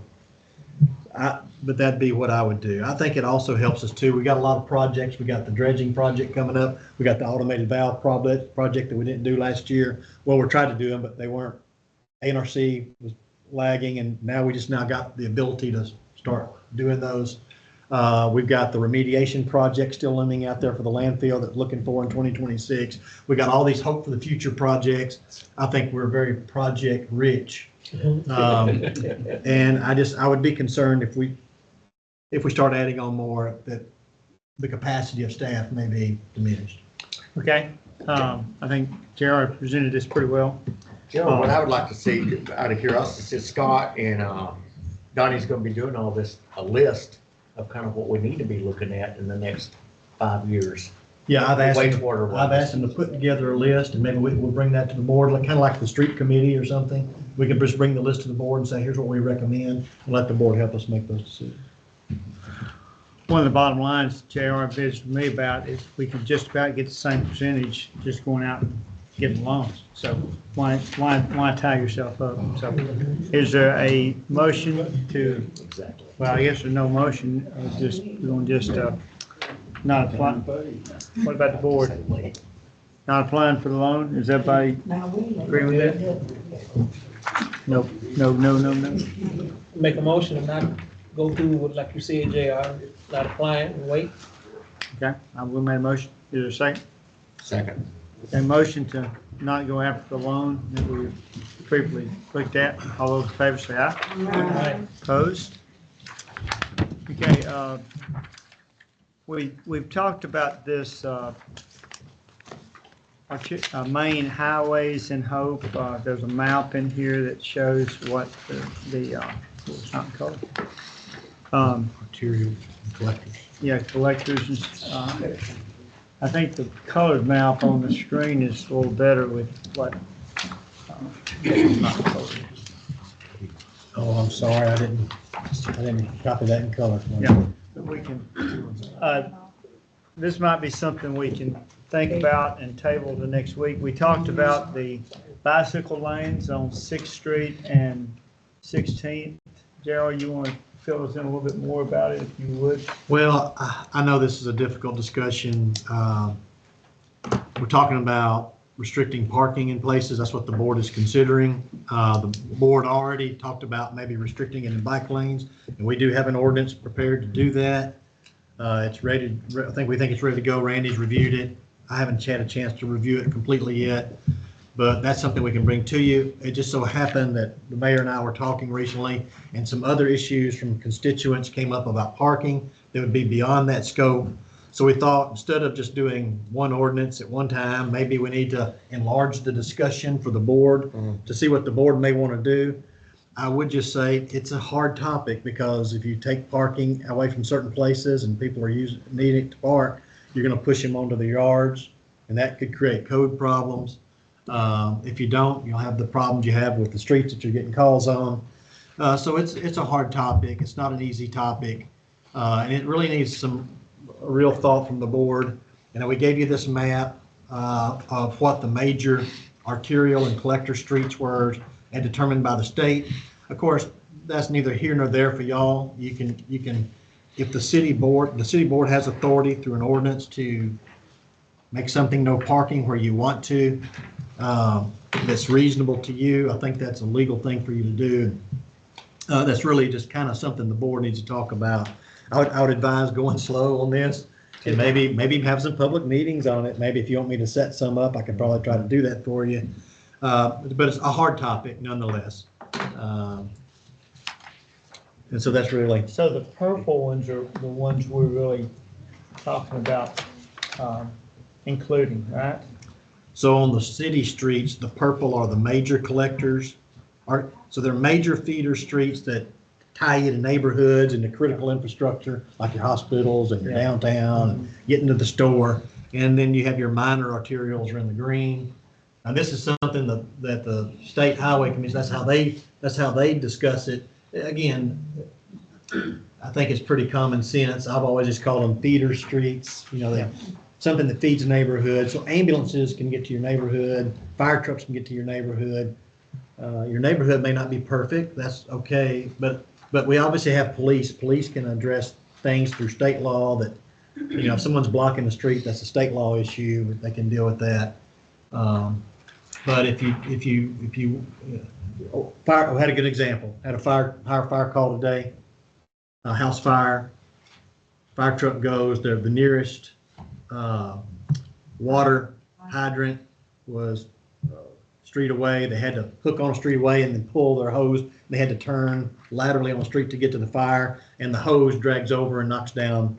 But that'd be what I would do. I think it also helps us too. We got a lot of projects. We got the dredging project coming up. We got the automated valve project that we didn't do last year. Well, we're trying to do them, but they weren't. ANRC was lagging, and now we just got the ability to start doing those. We've got the remediation project still looming out there for the landfill that we're looking for in 2026. We got all these hope for the future projects. I think we're very project rich. And I would be concerned if we start adding on more, that the capacity of staff may be diminished. Okay, I think JR presented this pretty well. What I would like to see, out of curiosity, is Scott and Donnie's going to be doing all this, a list of kind of what we need to be looking at in the next 5 years. Yeah, I've asked Wastewater them to put together a list, and maybe we'll bring that to the board, kind of like the street committee or something. We can just bring the list to the board and say, here's what we recommend, and let the board help us make those decisions. One of the bottom lines JR visited me about is we can just about get the same percentage just going out and getting loans. So why tie yourself up? So is there a motion to? Exactly. Well, I guess there's no motion. We're going to just not apply. What about the board? Not applying for the loan? Is everybody agree with that? No. Make a motion and not go through with, like you said, JR, not applying and wait. Okay, I will make a motion. Is there a second? Second. A motion to not go after the loan that we previously looked at. All those in favor say aye. Aye. Opposed? Okay, we've talked about this, main highways in Hope. There's a map in here that shows what it's not called. Arterial collectors. Yeah, collectors. I think the colored map on the screen is a little better with what. Not colored. Oh, I'm sorry, I didn't copy that in color. Yeah, but we can. This might be something we can think about and table the next week. We talked about the bicycle lanes on 6th Street and 16th. Gerald, you want to fill us in a little bit more about it, if you would? Well, I know this is a difficult discussion. We're talking about restricting parking in places. That's what the board is considering. The board already talked about maybe restricting it in bike lanes, and we do have an ordinance prepared to do that. It's ready. We think it's ready to go. Randy's reviewed it. I haven't had a chance to review it completely yet, but that's something we can bring to you. It just so happened that the mayor and I were talking recently, and some other issues from constituents came up about parking that would be beyond that scope. So we thought, instead of just doing one ordinance at one time, maybe we need to enlarge the discussion for the board to see what the board may want to do. I would just say it's a hard topic, because if you take parking away from certain places and people are needing to park, you're going to push them onto the yards, and that could create code problems. If you don't, you'll have the problems you have with the streets that you're getting calls on. So it's a hard topic. It's not an easy topic, and it really needs some real thought from the board. And we gave you this map of what the major arterial and collector streets were, and determined by the state. Of course, that's neither here nor there for y'all. You can, if the city board has authority through an ordinance to make something no parking where you want to, that's reasonable to you. I think that's a legal thing for you to do. That's really just kind of something the board needs to talk about. I would advise going slow on this, and maybe have some public meetings on it. Maybe if you want me to set some up, I could probably try to do that for you. But it's a hard topic nonetheless. And so that's really. So the purple ones are the ones we're really talking about including, right? So on the city streets, the purple are the major collectors. So they're major feeder streets that tie you to neighborhoods and the critical infrastructure, like your hospitals and your downtown, and getting to the store. And then you have your minor arterials are in the green. Now, this is something that the State Highway Commission, that's how they discuss it. Again, I think it's pretty common sense. I've always just called them feeder streets, something that feeds a neighborhood. So ambulances can get to your neighborhood, fire trucks can get to your neighborhood. Your neighborhood may not be perfect, that's okay, but we obviously have police. Police can address things through state law that, if someone's blocking the street, that's a state law issue, they can deal with that. But if you fire, we had a good example, had a fire call today, a house fire truck goes, the nearest water hydrant was street away. They had to hook on a street away and then pull their hose. They had to turn laterally on the street to get to the fire, and the hose drags over and knocks down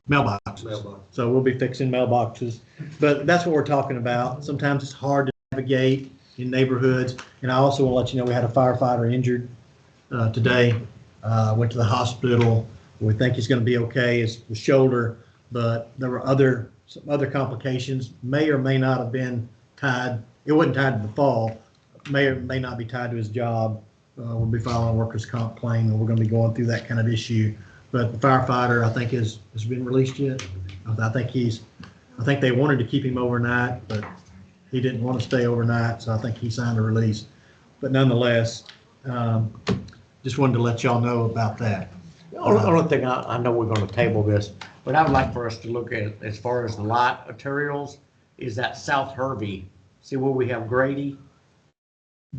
mailboxes. So we'll be fixing mailboxes, but that's what we're talking about. Sometimes it's hard to navigate in neighborhoods, and I also want to let you know we had a firefighter injured today. Went to the hospital. We think he's going to be okay. It's the shoulder, but there were some other complications. May or may not have been tied. It wasn't tied to the fall. May or may not be tied to his job. We'll be filing a workers' comp claim, and we're going to be going through that kind of issue. But the firefighter, I think, has been released yet. I think they wanted to keep him overnight, but he didn't want to stay overnight, so I think he signed a release. But nonetheless, just wanted to let y'all know about that. The only thing, I know we're going to table this, but I would like for us to look at, as far as the light arterials, is that South Hervey. See where we have Grady?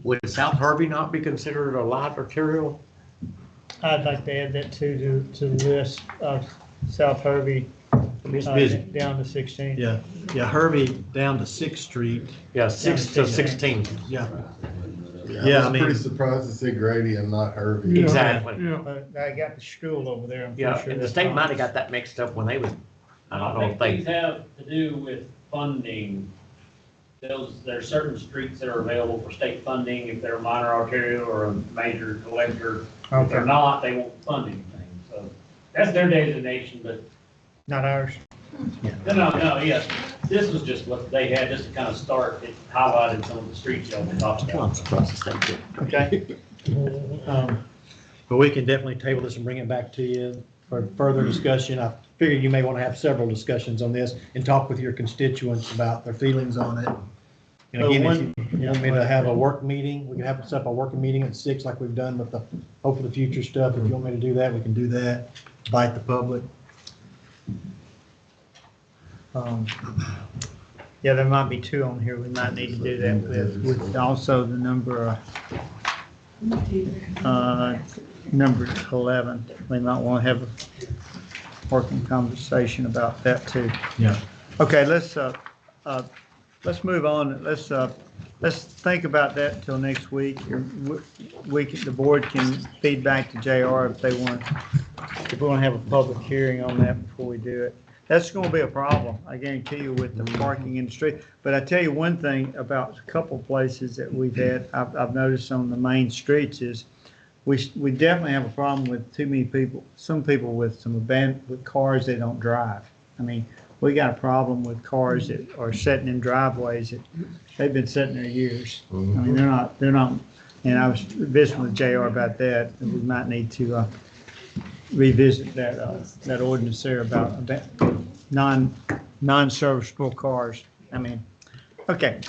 Would South Hervey not be considered a light arterial? I'd like to add that to the list of South Hervey It's busy. down to 16. Yeah, Hervey down to 6th Street. Yeah, 6 to 16. Yeah. I was pretty surprised to see Grady and not Hervey. Exactly. I got the school over there. I'm Yeah, pretty sure and the that's state fine. might have got that mixed up when they was, I don't know if think they, these have to do with funding. There are certain streets that are available for state funding if they're a minor arterial or a major collector. If they're not, they won't fund anything. So that's their designation, but Not ours. no, yes. This was just what they had, just to kind of start, it highlighted some of the streets y'all been talking about. across the state too. Okay. But we can definitely table this and bring it back to you for further discussion. I figure you may want to have several discussions on this and talk with your constituents about their feelings on it. And again, if you want me to have a work meeting, we can have set up a working meeting at 6 like we've done with the Hope for the Future stuff. If you want me to do that, we can do that. Invite the public. Yeah, there might be 2 on here we might need to do that with also the number, number 11. We might want to have a working conversation about that too. Yeah. Okay, let's move on. Let's think about that until next week. The board can feedback to JR if we want to have a public hearing on that before we do it. That's going to be a problem, I guarantee you, with the parking industry. But I tell you one thing about a couple places that we've had, I've noticed on the main streets is we definitely have a problem with too many people, some people with with cars they don't drive. I mean, we got a problem with cars that are sitting in driveways that they've been sitting there years. I mean, they're not, and I was visiting with JR about that, and we might need to revisit that ordinance there about non-serviceable cars. I mean, okay.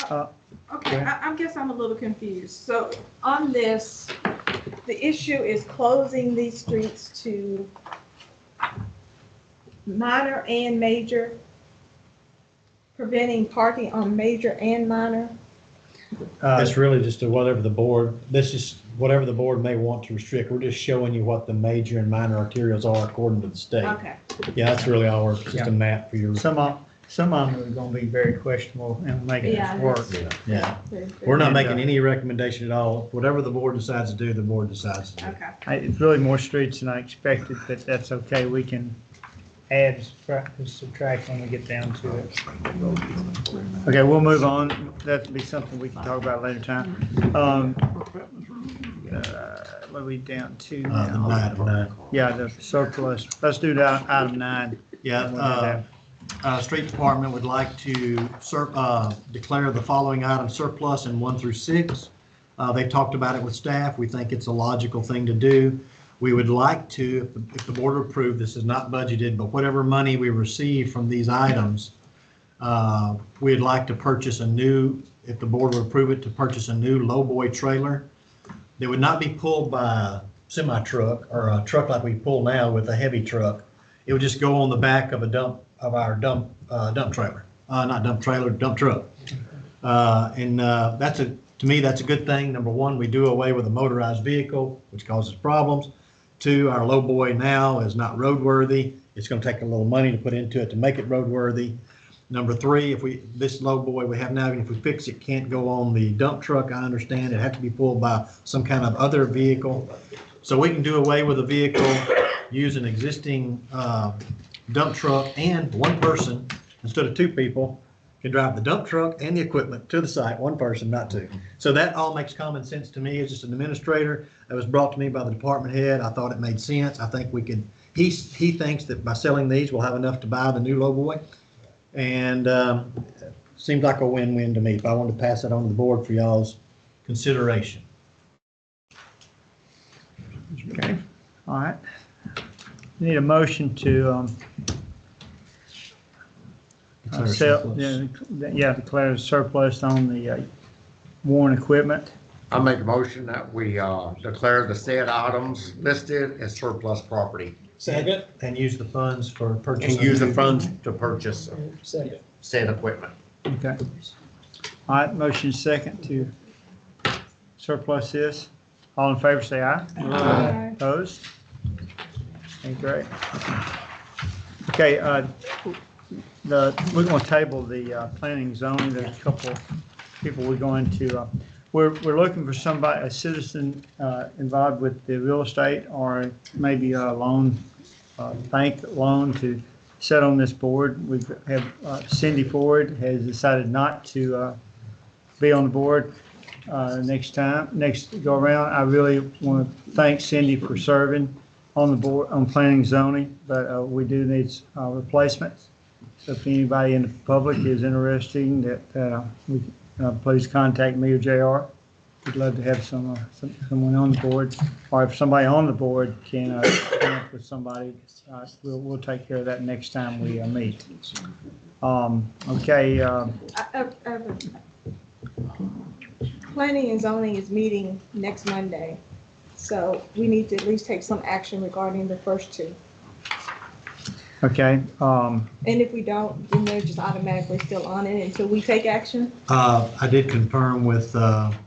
Okay, I guess I'm a little confused. So on this, the issue is closing these streets to minor and major, preventing parking on major and minor? It's really just whatever the board may want to restrict. We're just showing you what the major and minor arterials are according to the state. Okay. Yeah, that's really all. It's just a map for your. Some of them are going to be very questionable and making us work. Yeah. We're not making any recommendation at all. Whatever the board decides to do, the board decides to do. Okay. It's really more streets than I expected, but that's okay. We can add, subtract when we get down to it. Okay, we'll move on. That'll be something we can talk about later time. What are we down to now? Item 9. Yeah, the surplus. Let's do that, item 9. Yeah, Street Department would like to declare the following items surplus in 1 through 6. They talked about it with staff. We think it's a logical thing to do. We would like to, if the board approved, this is not budgeted, but whatever money we receive from these items, we'd like to purchase a new, if the board would approve it, to purchase a new lowboy trailer. They would not be pulled by a semi-truck or a truck like we pull now with a heavy truck. It would just go on the back of our dump trailer, dump truck. To me, that's a good thing. Number one, we do away with a motorized vehicle, which causes problems. 2, our lowboy now is not roadworthy. It's going to take a little money to put into it to make it roadworthy. Number 3, this lowboy we have now, even if we fix it, can't go on the dump truck. I understand it has to be pulled by some kind of other vehicle. So we can do away with a vehicle, use an existing dump truck, and one person instead of 2 people can drive the dump truck and the equipment to the site, one person, not 2. So that all makes common sense to me as just an administrator. That was brought to me by the department head. I thought it made sense. I think we could, he thinks that by selling these, we'll have enough to buy the new lowboy. And seems like a win-win to me. If I wanted to pass that on to the board for y'all's consideration. Okay, all right. Need a motion to declare a surplus on the worn equipment. I make a motion that we declare the said items listed as surplus property. Second. And use the funds for purchase. And use the funds to purchase Second. said equipment. Okay. All right, motion second to surplus this. All in favor, say aye. Aye. Opposed? Okay, great. Okay, we're going to table the planning zoning. There's a couple people we're going to, we're looking for somebody, a citizen involved with the real estate or maybe a loan, bank loan to sit on this board. We have Cindy Ford has decided not to be on the board next go around. I really want to thank Cindy for serving on the board on planning zoning, but we do need replacements. So if anybody in the public is interested, that please contact me or JR. We'd love to have someone on the board, or if somebody on the board can connect with somebody, we'll take care of that next time we meet. Okay. I have planning and zoning is meeting next Monday. So we need to at least take some action regarding the first two. Okay, And if we don't, then they're just automatically still on it until we take action. I did confirm with,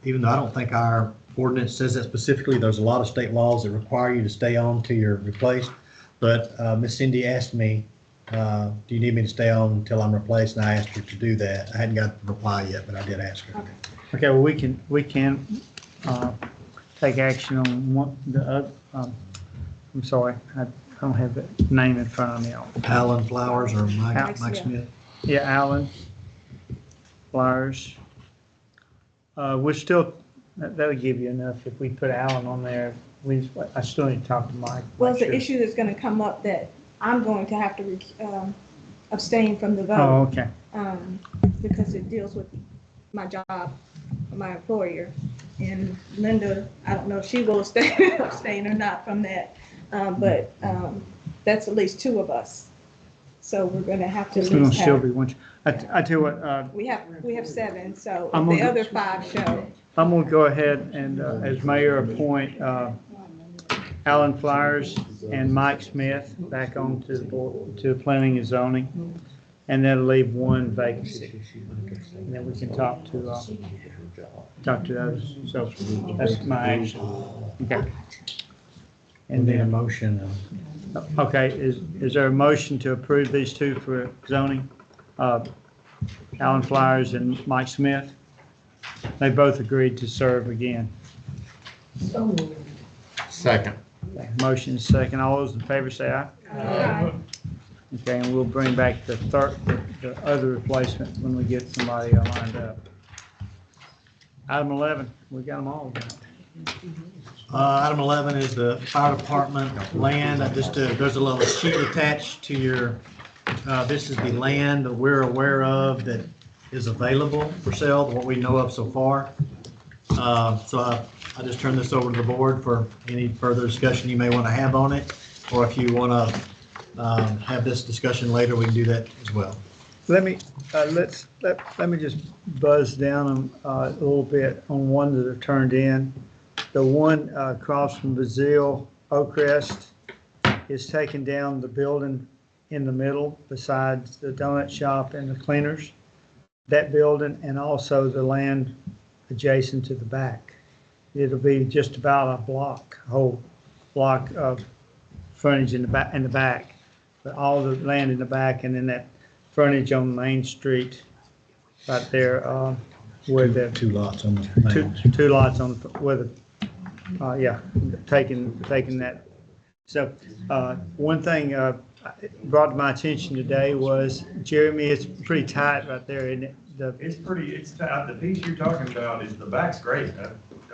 even though I don't think our ordinance says that specifically, there's a lot of state laws that require you to stay on till you're replaced. But Miss Cindy asked me, do you need me to stay on until I'm replaced? And I asked her to do that. I hadn't got the reply yet, but I did ask her. okay, well, we can take action on one, the other, I'm sorry, I don't have the name in front of me. Alan Flowers or Mike Mike Smith? Yeah, Alan Flowers. We're still, that'll give you enough. If we put Alan on there, I still need to talk to Mike. Well, make it's an sure. issue that's gonna come up that I'm going to have to abstain from the Oh, vote, okay. because it deals with my job, my employer. And Linda, I don't know if she will abstain or not from that, but that's at least two of us. So we're gonna have to at We're gonna least still have, be one. I tell you what, we have seven, so I'm if the gonna- other five show. I'm gonna go ahead and, as mayor, appoint, Alan Flowers and Mike Smith back onto the board, to planning and zoning. And that'll leave one vacancy. And then we can talk to others. So that's my action. Okay. And then a motion. Okay, is there a motion to approve these two for zoning? Alan Flowers and Mike Smith? They both agreed to serve again. Second. Motion is second. All those in favor say aye. Aye. Okay, and we'll bring back the other replacement when we get somebody lined up. Item 11, we got them all. Item 11 is the fire department land. There's a little sheet attached to your, this is the land that we're aware of that is available for sale, what we know of so far. So I just turn this over to the board for any further discussion you may want to have on it, or if you want to have this discussion later, we can do that as well. Let me, let me just buzz down a little bit on one that are turned in. The one across from Bazille, Oakcrest, is taking down the building in the middle besides the donut shop and the cleaners. That building and also the land adjacent to the back. It'll be just about a whole block of frontage in the back. But all the land in the back and then that frontage on Main Street right there, where the Two lots on the two lots on, where the, taking that. So, one thing, brought to my attention today was, Jeremy, it's pretty tight right there, isn't it? It's tight. The piece you're talking about is, the back's great,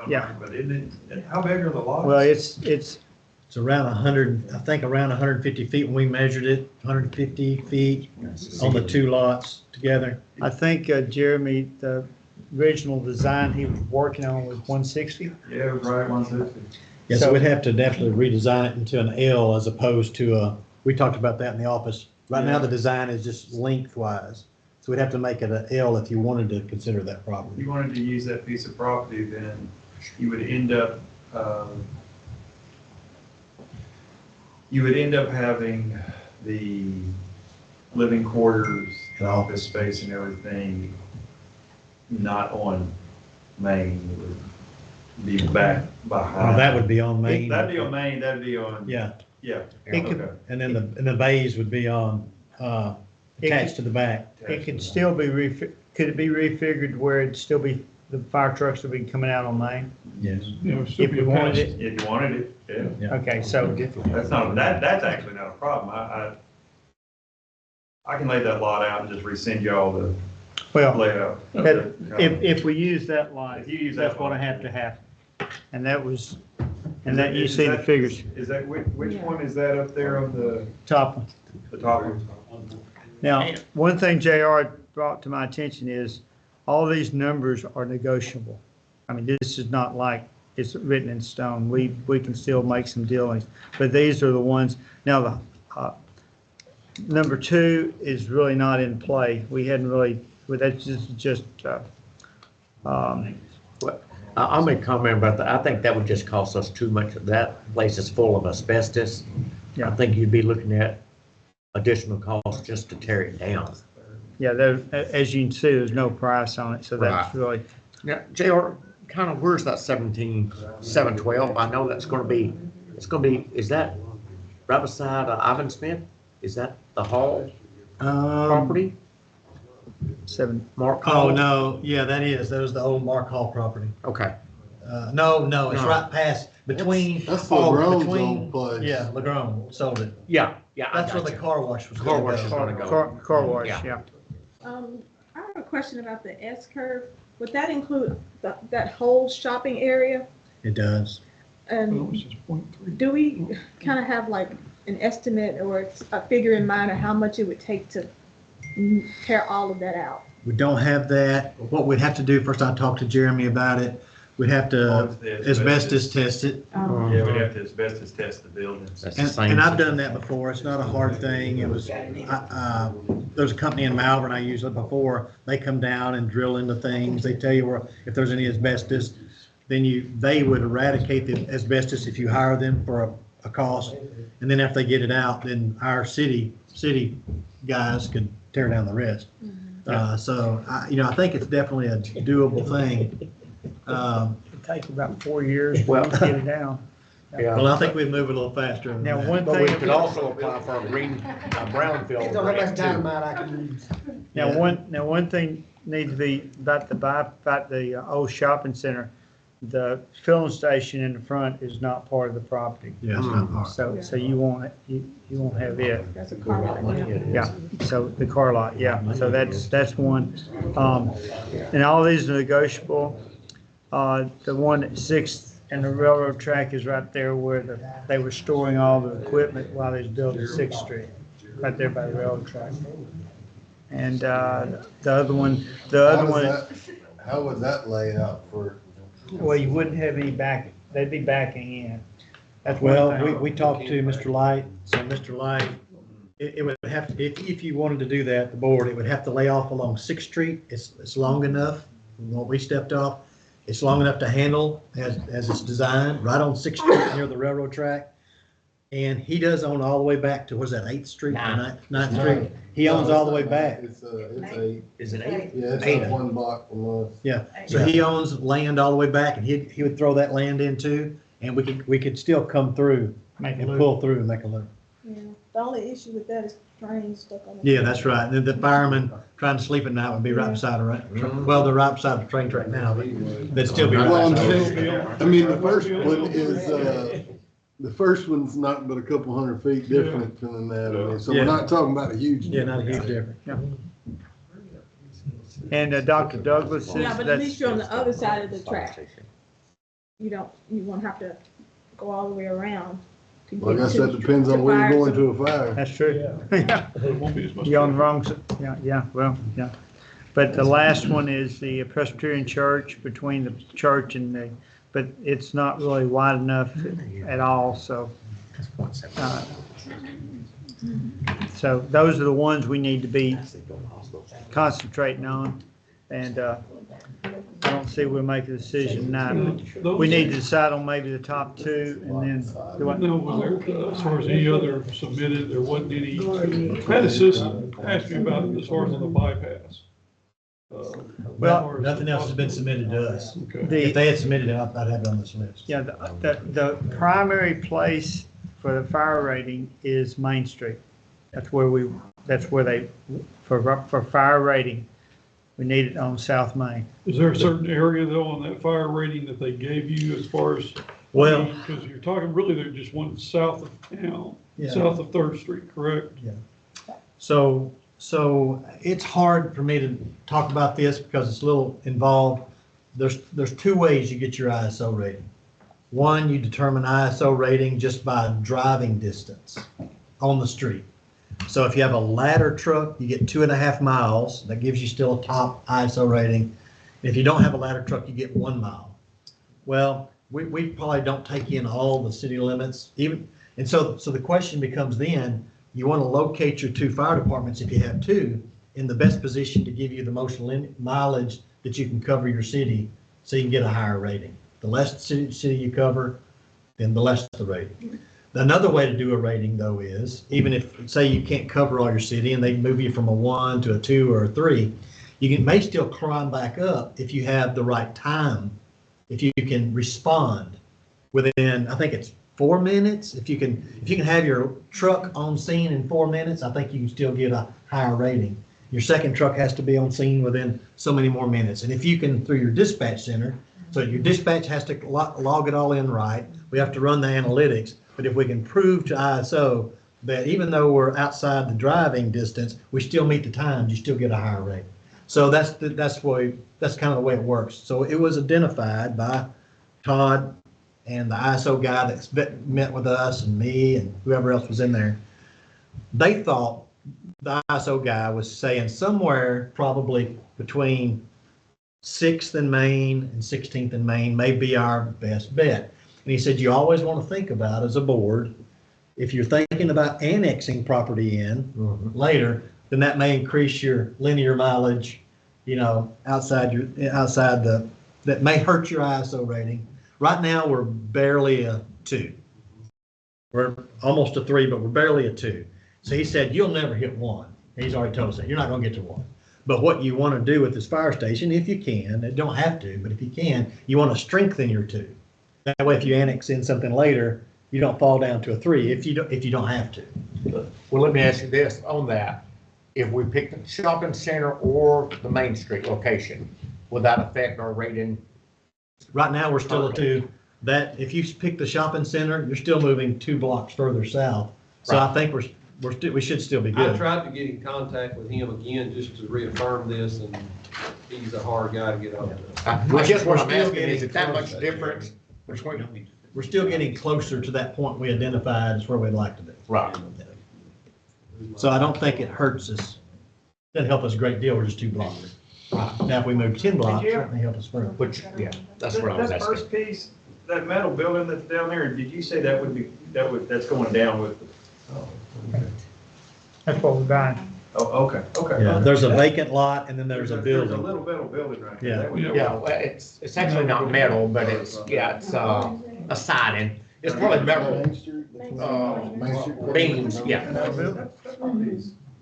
Yeah. but isn't it, how big are the lots? Well, it's around 100, I think around 150 feet when we measured it, 150 feet on the two lots together. I think, Jeremy, the original design he was working on was 160. Yeah, right, 160. Yes, so we'd have to definitely redesign it into an L as opposed to we talked about that in the office. Right now, the design is just lengthwise. So we'd have to make it an L if you wanted to consider that If property. you wanted to use that piece of property, then you would end up, having the living quarters, and office space and everything not on Main. It would be back behind. That would be on Main. That'd be on Main, that'd be on. Yeah, Yeah. It could- Okay. and then the bays would be on, attached to the back. It could still be, could it be refigured where it'd still be, the fire trucks would be coming out on Main? Yes. If we wanted it? If you wanted it, yeah. Yeah. Okay, so, That's not, that's actually not a problem. I can lay that lot out and just resend you all the well, layout. if we use that line, If you use that's that gonna line. have to happen. And that was, and that, you see the figures, Is that, which one is that up there on the top one. top one? Now, one thing JR brought to my attention is all these numbers are negotiable. I mean, this is not like it's written in stone. We can still make some dealings, but these are the ones. Now, the number 2 is really not in play. We hadn't really, well, that's just I'll make a comment about that. I think that would just cost us too much. That place is full of asbestos. Yeah. I think you'd be looking at additional costs just to tear it down. Yeah, there, as you can see, there's no price on it, so that's Right. really, Now, JR, kind of, where's that 17,712? I know that's gonna be, is that right beside Ivan Smith? Is that the Hall property? 7. Mark Oh, Hall? no, yeah, that is the old Mark Hall property. Okay. No, it's No. right past, between. That's oh, LaGrone's between- old place. Yeah, LaGrone sold it. Yeah, I That's where got the you. car wash was Car gonna wash go. is gonna go. Car wash, Yeah. yeah. I have a question about the S-curve. Would that include that whole shopping area? It does. And Which is 0.3. do we kind of have like an estimate or a figure in mind of how much it would take to tear all of that out? We don't have that. What we'd have to do, first I'd talk to Jeremy about it. We'd have to asbestos test it. Yeah, we'd have to asbestos test the building. That's the And, same and I've situation. done that before. It's not a hard thing. It was, there's a company in Malvern I used it before. They come down and drill into things. They tell you where, if there's any asbestos, then they would eradicate the asbestos if you hire them for a cost. And then after they get it out, then our city guys could tear down the rest. So I think it's definitely a doable thing. It takes about 4 years Well- to get it down. Yeah. Well, I think we'd move it a little faster than Now, that. one But we thing, could also apply for a brownfield grant too. I can use. one thing needs to be about the old shopping center. The filling station in the front is not part of the property. Yeah, it's not hard. So you won't have it. That's a car lot, yeah. Yeah, so the car lot, yeah, so that's one. And all these are negotiable. The one at 6th and the railroad track is right there where they were storing all the equipment while they was building 6th Street, right there by the railroad track. And the other one, How would that lay out for? well, you wouldn't have any they'd be backing in. That's one Well, thing. we talked to Mr. Light, so Mr. Light, it would have to, if you wanted to do that, the board, it would have to lay off along 6th Street. It's long enough, what we stepped off, it's long enough to handle as it's designed, right on 6th Street near the railroad track. And he does own all the way back to, what's that, 8th Street, or 9th Street? He owns all the way back. It's 8. Is it 8? Yeah, it's Eight. up 1 block from us. Yeah, so he owns land all the way back, and he would throw that land in too, and we could still come through Make a and loop. pull through and make a loop. Yeah, the only issue with that is trains stuck on it. Yeah, that's right. The fireman trying to sleep at night would be right beside well, they're right beside the train track now, but they'd still be right Well, beside it. I mean, the first one is, the first one's not but a couple hundred feet different than that. I mean, so Yeah. we're not talking about a huge. Yeah, not a huge difference. And Dr. Douglas is, Yeah, but at least that's, you're on the other side of the track. You won't have to go all the way around. to Well, I get guess to- that depends on to where you're fire, going so- to a fire. that's true. Yeah. It won't be as much. You're on the wrong, yeah. But the last one is the Presbyterian Church, between the church and but it's not really wide enough at all, so. So those are the ones we need to be concentrating on, and I don't see we'll make a decision now. We need to decide on maybe the top 2, and then do what? No, was there, as far as any other submitted, there wasn't any, I had assistant ask me about it as far as on the bypass. Well, nothing else has been submitted to us. Okay. If they had submitted it, I'd have it on this list. Yeah, the primary place for the fire rating is Main Street. That's where they, for fire rating, we need it on South Main. Is there a certain area though on that fire rating that they gave you as far as? Well- Because you're talking really, they're just one south of town, Yeah. south of 3rd Street, correct? So it's hard for me to talk about this because it's a little involved. There's 2 ways you get your ISO rating. One, you determine ISO rating just by driving distance on the street. So if you have a ladder truck, you get 2.5 miles. That gives you still a top ISO rating. If you don't have a ladder truck, you get 1 mile. Well, we probably don't take in all the city limits and so the question becomes then, you want to locate your 2 fire departments, if you have 2, in the best position to give you the most mileage that you can cover your city so you can get a higher rating. The less city you cover, then the less the rating. Another way to do a rating though is, even if, say you can't cover all your city and they move you from a 1 to a 2 or a 3, may still climb back up if you have the right time, if you can respond within, I think it's 4 minutes. If you can have your truck on scene in 4 minutes, I think you can still get a higher rating. Your second truck has to be on scene within so many more minutes. And if you can, through your dispatch center, so your dispatch has to log it all in right. We have to run the analytics. But if we can prove to ISO that even though we're outside the driving distance, we still meet the times, you still get a higher rate. So that's kind of the way it works. So it was identified by Todd and the ISO guy that met with us and me and whoever else was in there. They thought the ISO guy was saying somewhere probably between 6th and Main and 16th and Main may be our best bet. And he said, you always want to think about as a board, if you're thinking about annexing property in later, then that may increase your linear mileage, outside that may hurt your ISO rating. Right now, we're barely a 2. We're almost a 3, but we're barely a 2. So he said, you'll never hit 1. He's already told us that. You're not going to get to 1. But what you want to do with this fire station, if you can, you don't have to, but if you can, you want to strengthen your 2. That way, if you annex in something later, you don't fall down to a 3 if you don't have to. Well, let me ask you this on that. If we pick the shopping center or the Main Street location, will that affect our rating? Right now, we're still a 2. That if you pick the shopping center, you're still moving 2 blocks further south. So Right. I think we should still be good. I tried to get in contact with him again just to reaffirm this, and he's a hard guy to get over. I guess what I'm We're still asking is getting that much closer. difference between? We're still getting closer to that point we identified as where we'd like to be. Right. So I don't think it hurts us. Doesn't help us a great deal. We're just 2 blocks. Now, if we move 10 blocks, it certainly help us further. Which, yeah, that's what I was That asking. first piece, that metal building that's down there, did you say that's going down with? That's what we're buying. Oh, okay. Yeah, there's a vacant lot and then there's a There's a building. little metal building right there. Yeah. That would- Yeah, well, it's actually not metal, but it's a siding. It's probably metal, Main Street, Main Street. beams, yeah.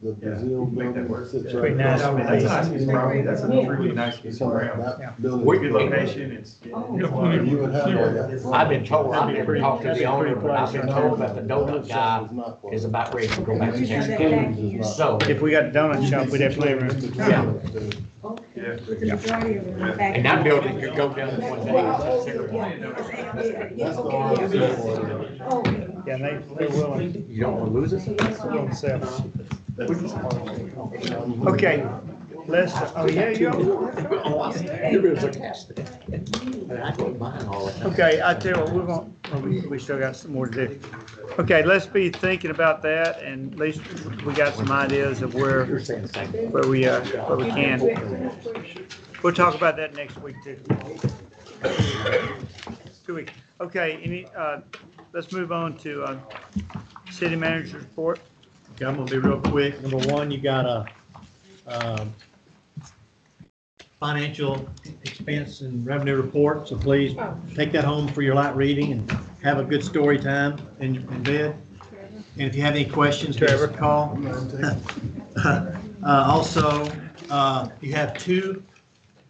The Brazil Make that building work. sits Pretty right nice. across That's a the nice piece of property. That's a really nice piece of ground. That building. We- Good location, it's. Yeah, plenty You would have clear. I've been told, I've been pretty- talking to that'd the be owner, pretty but I've been told that the donut guy is about ready to go back to next school. So, If we got a donut shop, we'd have plenty of room. yeah, Yeah. With the majority of them back. and that building could go down one day. That's the hardest building. Yeah, they're willing You don't want to lose it? to sell. Okay, let's, oh, yeah, you are. You're being sarcastic. I go buying all that. Okay, I tell you what, we're going, we still got some more to do. Okay, let's be thinking about that, and at least we got some ideas of where You're saying the same thing. where we can. We'll talk about that next week too. 2 weeks. Okay, let's move on to city manager's report. Okay, I'm gonna be real quick. Number 1, you got a financial expense and revenue report, so please take that home for your light reading and have a good story time in bed. And if you have any questions, give us a call. Also, you have 2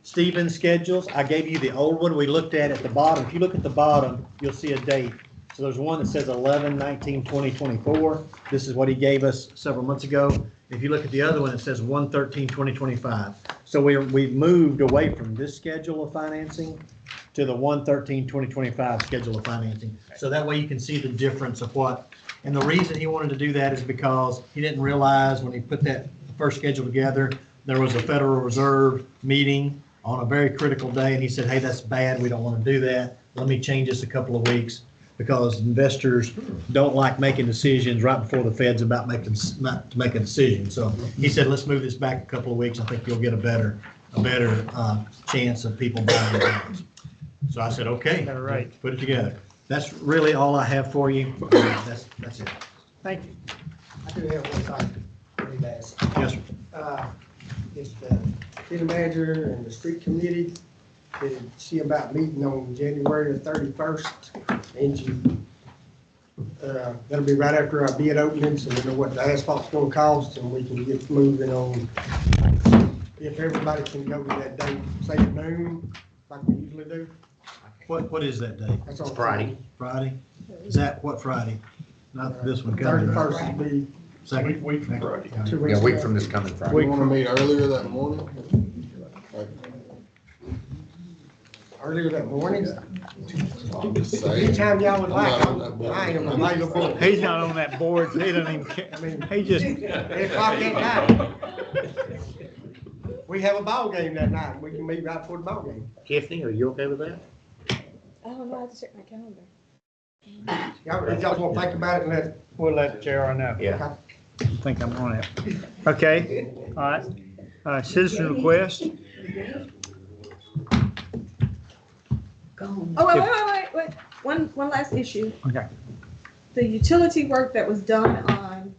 Stephen schedules. I gave you the old one we looked at the bottom. If you look at the bottom, you'll see a date. So there's one that says 11/19/2024. This is what he gave us several months ago. If you look at the other one, it says 1/13/2025. So we've moved away from this schedule of financing to the 1/13/2025 schedule of financing. So that way you can see the difference of what, and the reason he wanted to do that is because he didn't realize when he put that first schedule together, there was a Federal Reserve meeting on a very critical day, and he said, hey, that's bad, we don't want to do that. Let me change this a couple of weeks, because investors don't like making decisions right before the Fed's about to make a decision. So he said, let's move this back a couple of weeks. I think you'll get a better chance of people buying bonds. So I said, okay, Got it right. put it together. That's really all I have for you. That's it. Thank you. I do have one comment, pretty bad. Yes, sir. It's the city manager and the street committee to see about meeting on January the 31st in June. That'll be right after our bid opening, so we know what the asphalt's gonna cost, and we can get moving on. If everybody can go to that date, say at noon, like we usually do. What is that date? That's on Friday. Friday? Is that what Friday? Not this one coming, right? 31st will be Second? Week from Friday. 2 Yeah, weeks. a week from this coming Friday. We want to meet earlier that morning? Like, Earlier that morning. I'm just saying. Anytime y'all would I'm like, not on that board. I am available. He's not on that board, so he doesn't even care. I mean, He just, 8 o'clock that night. We have a ball game that night. We can meet right before the ball game. Tiffany, are you okay with that? I don't know, I have to check my calendar. Y'all want to think about it and let. we'll let JR know. Yeah. I think I'm on it. Okay, all right. Citizen request. Oh, wait. One last issue. Okay. The utility work that was done on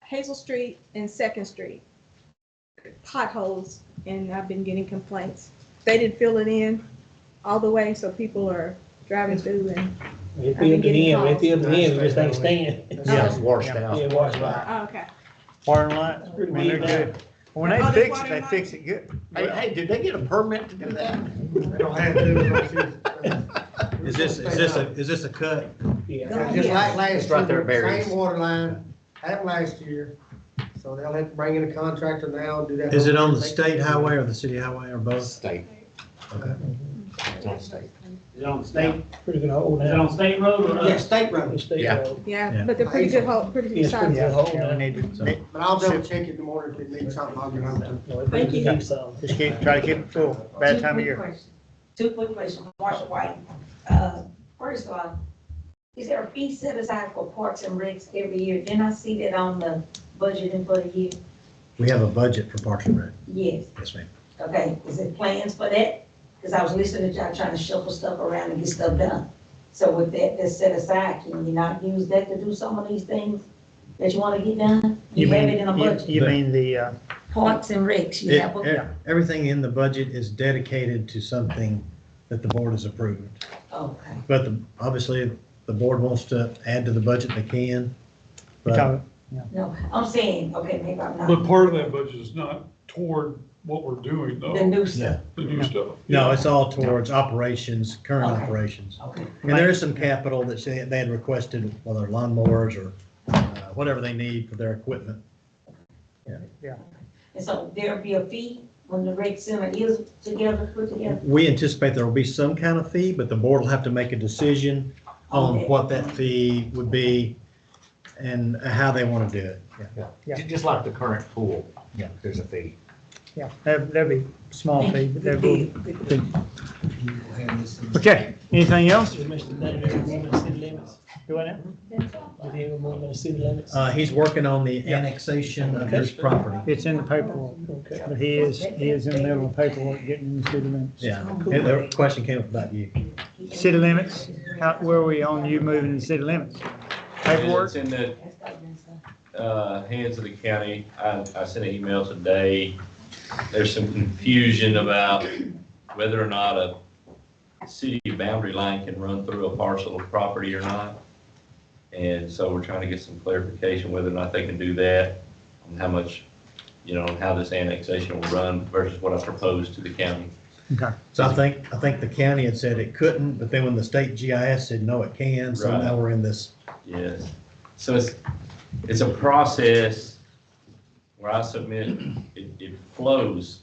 Hazel Street and Second Street, potholes, and I've been getting complaints. They didn't fill it in all the way, so people are driving through and, They filled it in, they filled it in, we just ain't staying. Yeah, it's washed out. Yeah, washed out. oh, okay. Water and light. Pretty Man, they're neat good. When Oh, they they fix water it, they and fix it good. Hey, did they get a permit to do that? They don't have to. Is this a cut? Yeah. Just like last It's right there at year, Barry's. same water line, happened last year. So they'll have to bring in a contractor now and do that. Is it on the whole thing. state highway or the city highway or both? State. Okay. It's on state. Is it on state, Pretty good hole is it on now. state road or? Yeah, state road. State Yeah. road. Yeah, Yeah. but they're pretty good, pretty good Yes, pretty size. good hole Yeah, we now. need to, But I'll double check it in the morning if it needs something, I'll get on to. No, it needs to be some. just try to keep it full. Bad time of year. Two quick questions, Marshall White. First of all, is there a fee set aside for parks and recs every year? Didn't I see that on the budgeting for the year? We have a budget for Parks and Rec. Yes, Yes, ma'am. okay, is there plans for that? Because I was listening to y'all trying to shuffle stuff around and get stuff done. So with that, that's set aside, can you not use that to do some of these things that you want to get done? You have it in a budget, You mean the, parks and recs, you have, Everything in the budget is dedicated to something that the board has approved. okay. But obviously, if the board wants to add to the budget, they can. But No, I'm saying, okay, maybe I'm But not, part of that budget is not toward what we're doing the though, new stuff, the new stuff. no, it's all towards operations, current Okay. operations. okay. And there is some capital that they had requested, whether lawnmowers or whatever they need for their equipment. And so there'll be a fee when the rec center is together, put together? We anticipate there will be some kind of fee, but the board will have to make a decision on Okay. what that fee would be and how they want to do it. Yeah. Just like the current pool. Yeah. There's a fee. yeah, there'll be small fee, but there will be. Okay, anything else? Did Mr. Daniel ever move in the city limits? Do what now? Did he ever move in the city limits? He's working on the annexation of his property. It's in the paperwork, Okay. but he is in the middle of paperwork getting in the city limits. Yeah, and the question came up about you. City limits, where are we on you moving in the city limits? Paperwork? It's in the hands of the county. I sent an email today. There's some confusion about whether or not a city boundary line can run through a parcel of property or not. And so we're trying to get some clarification whether or not they can do that, and how much, how this annexation will run versus what I proposed to the county. Okay. So I think the county had said it couldn't, but then when the state GIS said, no, it can, so Right. now we're in this. Yes. So it's a process where I submit, it flows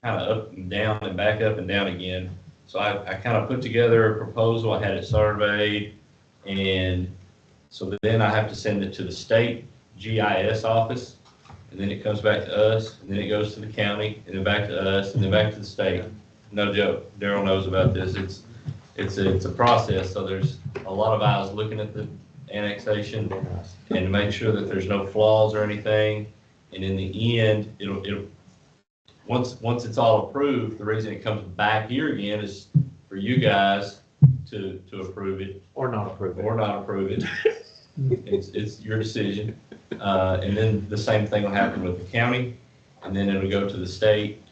kind of up and down and back up and down again. So I kind of put together a proposal, I had it surveyed, and so then I have to send it to the state GIS office, and then it comes back to us, and then it goes to the county, and then back to us, and then back to the state. No joke, Daryl knows about this. It's a process, so there's a lot of eyes looking at the annexation and to make sure that there's no flaws or anything. And in the end, it'll once it's all approved, the reason it comes back here again is for you guys to approve it. Or not approve it. Or not approve it. It's your decision. And then the same thing will happen with the county, and then it'll go to the state,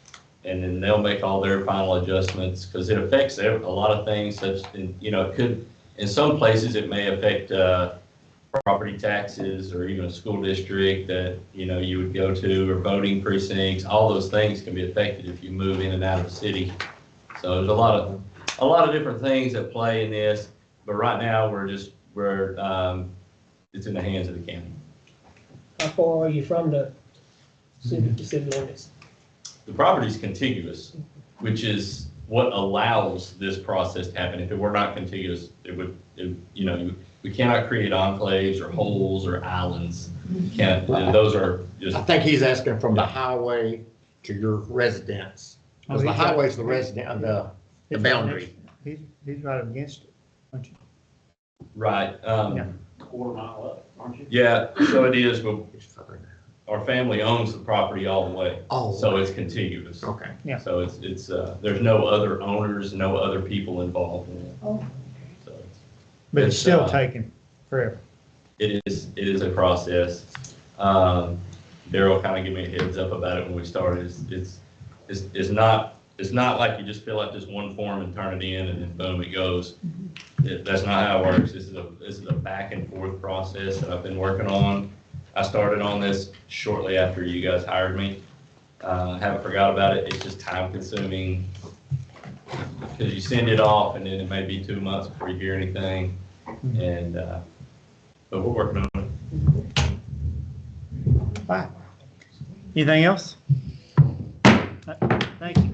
and then they'll make all their final adjustments, because it affects a lot of things such, you know, it could, in some places, it may affect, property taxes or even a school district that, you know, you would go to, or voting precincts. All those things can be affected if you move in and out of the city. So there's a lot of different things that play in this, but right now it's in the hands of the county. How far are you from the city limits? The property's contiguous, which is what allows this process to happen. If it were not contiguous, we cannot create enclaves or holes or islands. Those are just. I think he's asking from the highway to your residence. Because the highway's the resident, the boundary. He's right up against it, aren't you? Right. Quarter mile up, aren't you? Yeah, so it is, but our family owns the property all the way. Oh. So it's contiguous. Okay. Yeah. So it's there's no other owners, no other people involved in it. Oh. So But it's still uh, taking forever. it is a process. Daryl kind of gave me a heads up about it when we started. It's not like you just fill out this one form and turn it in and then boom, it goes. That's not how it works. This is a back and forth process that I've been working on. I started on this shortly after you guys hired me. Haven't forgot about it. It's just time consuming because you send it off and then it may be 2 months before you hear anything. And, but we're working on it. Fine. Anything else? Thank you.